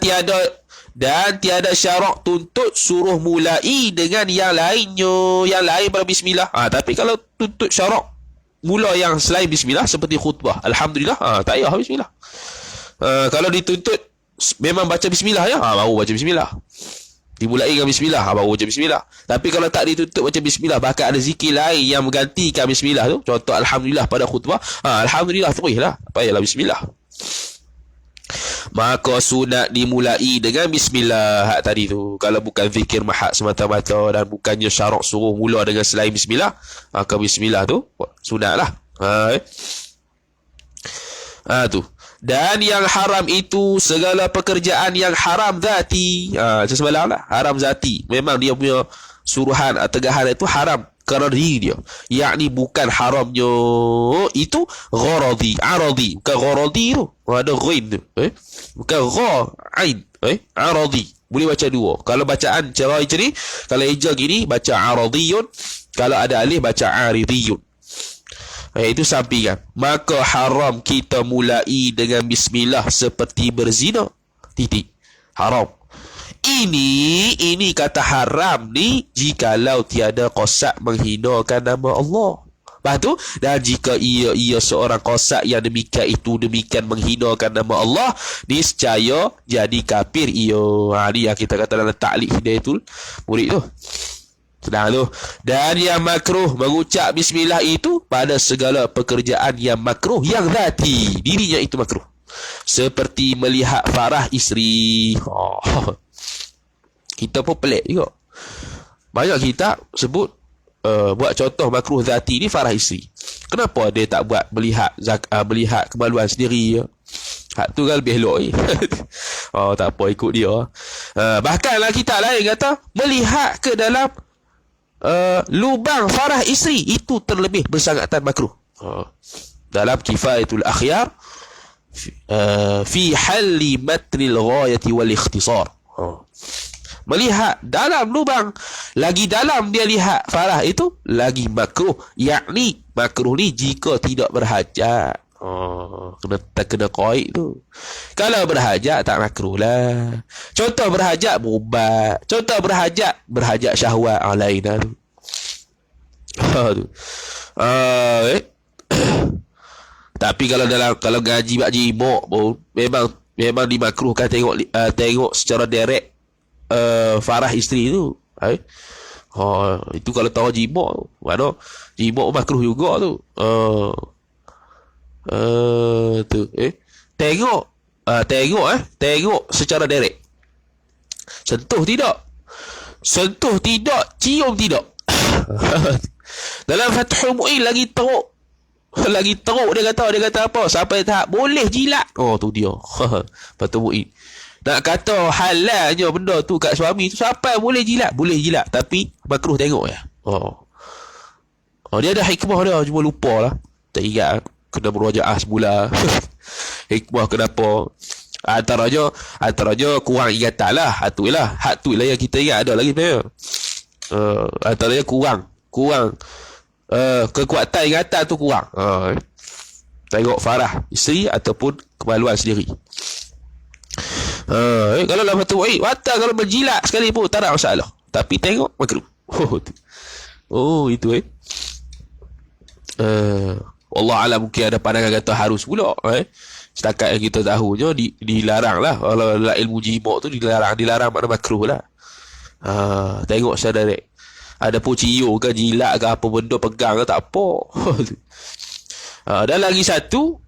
tiada syarak tuntut suruh mulai dengan yang lainnya, yang lain pada bismillah. Tapi kalau tuntut syarak mula yang selain bismillah seperti khutbah, alhamdulillah, tak payah bismillah. Kalau dituntut memang baca bismillah ya, baru baca bismillah. Dimulai dengan bismillah, baru baca bismillah. Tapi kalau tak ditutup baca bismillah, bahkan ada zikir lain yang menggantikan bismillah tu, contoh alhamdulillah pada khutbah, alhamdulillah teruslah, tak payahlah bismillah. Maka sunat dimulai dengan bismillah tadi tu. Kalau bukan zikir mahad semata-mata dan bukannya syarak suruh mula dengan selain bismillah, maka bismillah tu sunat lah. Tu. Dan yang haram itu segala pekerjaan yang haram zati. Macam semalam lah, haram zati. Memang dia punya suruhan tegahan itu haram kerana diri dia. Yakni bukan haramnya itu gharadi, aradi. Bukan gharadi tu, ada ghain tu. Bukan ghain, aradi. Boleh baca dua. Kalau bacaan cara macam ni, kalau eja gini baca aradiyun, kalau ada alif baca aridiyun. Itu sampingan. Maka haram kita mulai dengan bismillah seperti berzina. Titik. Haram. Ini kata haram ni jikalau tiada qasak menghinakan nama Allah. Lepas tu, dan jika ia seorang qasak yang demikian menghinakan nama Allah, niscaya jadi kafir ia. Ni yang kita kata dalam ta'liq hidayatul murid tu. Sedang tu. Dan yang makruh mengucap bismillah itu pada segala pekerjaan yang makruh, yang zati, dirinya itu makruh. Seperti melihat farah isteri. Kita pun pelik juga. Banyak kita sebut buat contoh makruh zati ni farah isteri. Kenapa dia tak buat melihat kemaluan sendiri? Hak tu kan lebih elok. Tak apa, ikut dia. Bahkanlah kita lain kata melihat ke dalam lubang farah isteri itu terlebih bersangatan makruh. Dalam Kifayatul Akhyar fi halli matnil ghayati wal ikhtisar. Melihat dalam lubang, lagi dalam dia lihat farah itu lagi makruh. Yakni makruh ni jika tidak berhajat. Kena qaid tu. Kalau berhajat tak makruh lah. Contoh berhajat berubat. Contoh berhajat syahwat lain lah tu. Tapi kalau gaji bak jimok pun memang dimakruhkan tengok secara direct farah isteri tu. Itu kalau tahu jimok, mana jimok makruh juga tu. Tengok secara direct. Sentuh tidak, cium tidak. Dalam Fathul Mu'in lagi teruk dia kata apa, sampai tahap boleh jilat. Tu dia. Fathul Mu'in Nak kata halalnya benda tu kat suami tu, siapa boleh jilat? Boleh jilat, tapi makruh tengok ya. Dia ada hikmah dia, cuma lupa lah. Tak ingat, kena merujaah semula. Hikmah kenapa? Antaranya kurang ingatan lah. Hak tu lah yang kita ingat. Ada lagi sebenarnya. Antaranya kurang kekuatan ingatan tu kurang. Tengok farah isteri ataupun kemaluan sendiri. Kalau dalam satu batal kalau berjilat sekali pun tak ada masalah, tapi tengok makruh. Itu Allah alam, mungkin ada pandangan kata harus pula. Setakat yang kita tahu je dilarang lah. Kalau ilmu jima' tu dilarang makna makruh lah. Tengok secara direct. Ada pun cium ke jilat ke apa benda pegang ke tak apa. Dan lagi satu,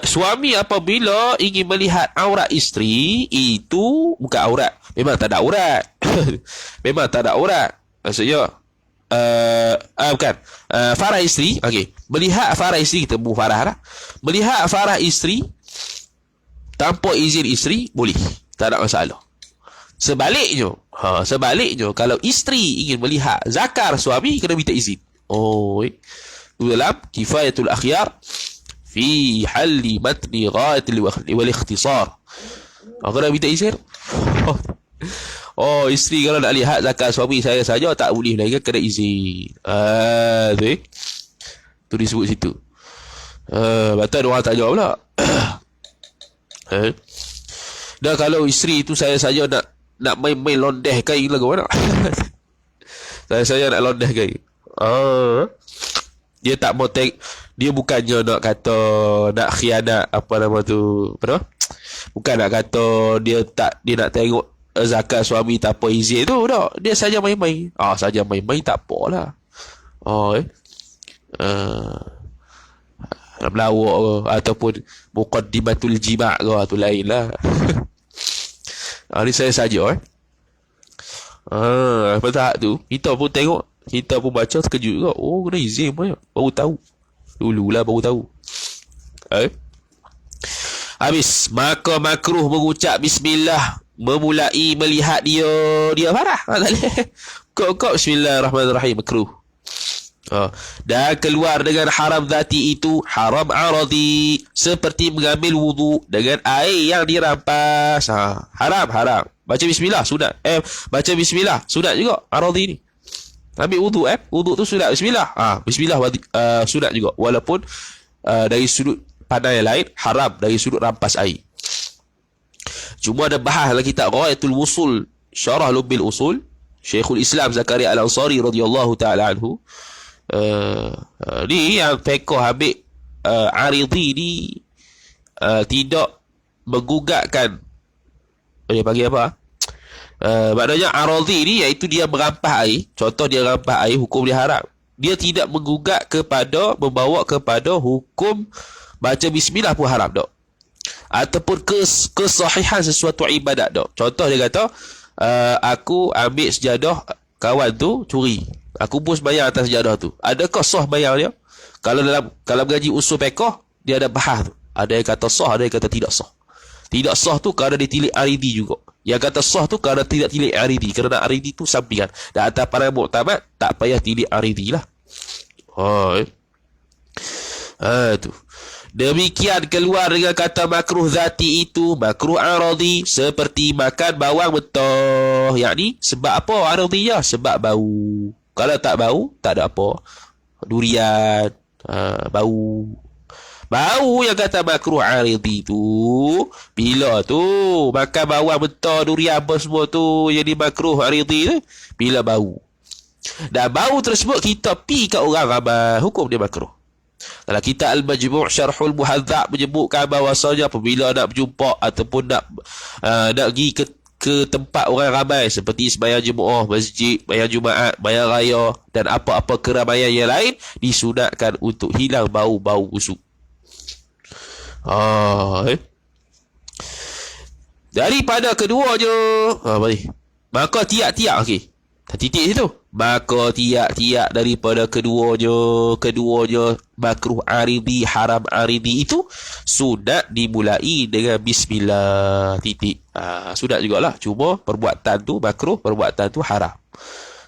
suami apabila ingin melihat aurat isteri, itu bukan aurat, memang tak ada aurat. Memang tak ada aurat. Maksudnya bukan farah isteri. Okey, melihat farah isteri, kita buh farah lah. Melihat farah isteri tanpa izin isteri boleh, tak ada masalah. Sebaliknya, kalau isteri ingin melihat zakar suami, kena minta izin. Dalam Kifayatul Akhyar fi halli matni ghayatil wal ikhtisar. Kena minta izin. Isteri kalau nak lihat zakar suami saya saja tak boleh lagi, kena izin. Tu disebut situ. Betul orang tanya pula. Dan kalau isteri tu saya saja nak main londeh kain lagu mana? saya nak londeh kain. Dia tak mau dia bukannya nak kata nak khianat apa nama tu, bukan nak kata dia nak tengok zakat suami tanpa izin tu tak. Dia saja main-main. Saja main-main tak apalah. Nak melawak ke ataupun muqaddimatul jima' ke, tu lain lah. Ni saya saja apa tahap tu kita pun tengok, kita pun baca terkejut juga. Kena izin pun ya. Baru tahu. Dululah baru tahu. Habis, maka makruh mengucap bismillah memulai melihat dia farah. Tak boleh. Kok bismillahirrahmanirrahim, makruh. Dan keluar dengan haram zati itu haram aradi, seperti mengambil wudu dengan air yang dirampas. Haram. Baca bismillah sunat. Baca bismillah sunat juga aradi ni. Ambil wudu wudu tu sunat bismillah. Bismillah sunat juga, walaupun dari sudut pandang yang lain haram dari sudut rampas air. Cuma ada bahas dalam kitab Ghayatul Wusul Syarah Lubil Usul, Syekhul Islam Zakaria Al-Ansari radhiyallahu taala anhu. Ni yang fiqh ambil aridi ni tidak menggugatkan, dia panggil apa? Maknanya aradi ni iaitu dia merampas air. Contoh dia rampas air, hukum dia haram. Dia tidak menggugat kepada, membawa kepada hukum baca bismillah pun haram tak, ataupun kesahihan sesuatu ibadat tak. Contoh dia kata, aku ambil sejadah kawan tu curi, aku pun sembahyang atas sejadah tu. Adakah sah bayang dia? Kalau gaji usul fiqh, dia ada bahas tu. Ada yang kata sah, ada yang kata tidak sah. Tidak sah tu kerana ditilik aridi juga. Yang kata sah tu kerana tidak tilik aridi, kerana aridi tu sampingan. Dan atas para muktamad tak payah tilik aridi lah. Tu. Demikian keluar dengan kata makruh zati itu makruh aradi, seperti makan bawang mentah. Yakni sebab apa aradinya? Sebab bau. Kalau tak bau, tak ada apa. Durian, bau yang kata makruh aridi tu, bila tu makan bawang mentah, durian apa semua tu jadi makruh aridi tu, bila bau. Dan bau tersebut kita pi kat orang ramai, hukum dia makruh. Dalam kitab Al-Majmu' Syarhul Muhadzab menyebutkan bahawasanya apabila nak berjumpa ataupun nak pergi ke tempat orang ramai seperti sembahyang Jumaat, masjid, sembahyang Jumaat, sembahyang raya dan apa-apa keramaian yang lain, disunatkan untuk hilang bau-bau busuk. Daripada keduanya, maka tiap-tiap titik situ. Maka tiap-tiap daripada keduanya makruh aridi, haram aridi itu sunat dimulai dengan bismillah, titik. Sunat jugalah, cuma perbuatan tu makruh, perbuatan tu haram.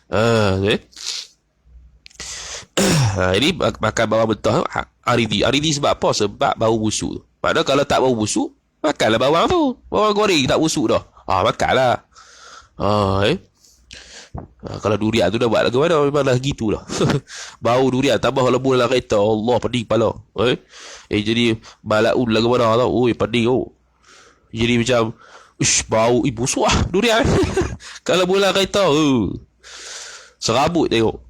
Okay. Ini makan bawang mentah aridi sebab apa? Sebab bau busuk. Padahal kalau tak bau busuk, makanlah bawang tu. Bawang goreng tak busuk dah. Makanlah. Kalau durian tu dah buat lagu mana, memanglah gitulah. Bau durian tambah lembu dalam kereta, Allah pening kepala. Jadi balaun lagu mana tau. Pening jadi macam bau busuk durian. Kalau bola kereta serabut tengok.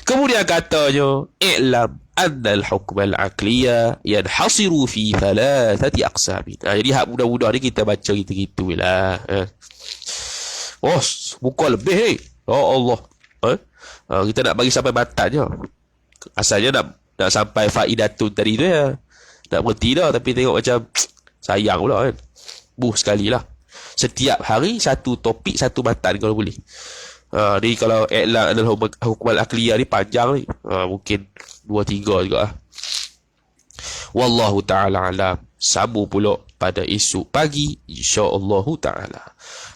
Kemudian katanya, i'lam anna al-hukm al-aqliya yanhasiru fi thalathati aqsamin. Jadi hak mudah-mudah ni kita baca gitu-gitu lah. Buka lebih Allah. Kita nak bagi sampai matan je. Asalnya nak sampai faidatun tadi tu ya. Nak berhenti dah, tapi tengok macam sayang pula kan. Sekali lah. Setiap hari satu topik, satu matan kalau boleh. Ni kalau i'lam adalah hukum al-aqliyah ni panjang ni. Mungkin 2-3 juga lah. Wallahu ta'ala alam. Sambung pula pada esok pagi insya-Allah taala.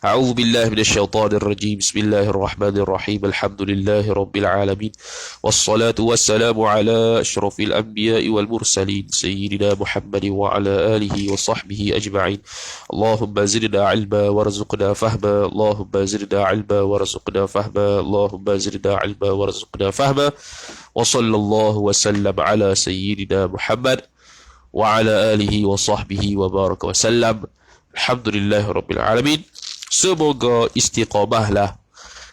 A'udzu billahi minasyaitonir rajim. Bismillahirrahmanirrahim. Alhamdulillahi rabbil alamin. Wassalatu wassalamu ala asyrafil anbiya'i wal mursalin sayyidina Muhammadin wa ala alihi wa sahbihi ajma'in. Allahumma zidna 'ilma warzuqna fahma. Allahumma zidna 'ilma warzuqna fahma. Allahumma zidna 'ilma warzuqna fahma. Wa sallallahu wa sallam ala sayyidina Muhammad wa ala alihi wa sahbihi wa baraka wa sallam. Alhamdulillahi rabbil alamin. Semoga istiqamahlah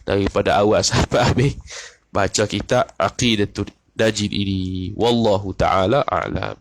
daripada awal sampai habis baca kitab Aqidatul Najin ini. Wallahu ta'ala a'lam.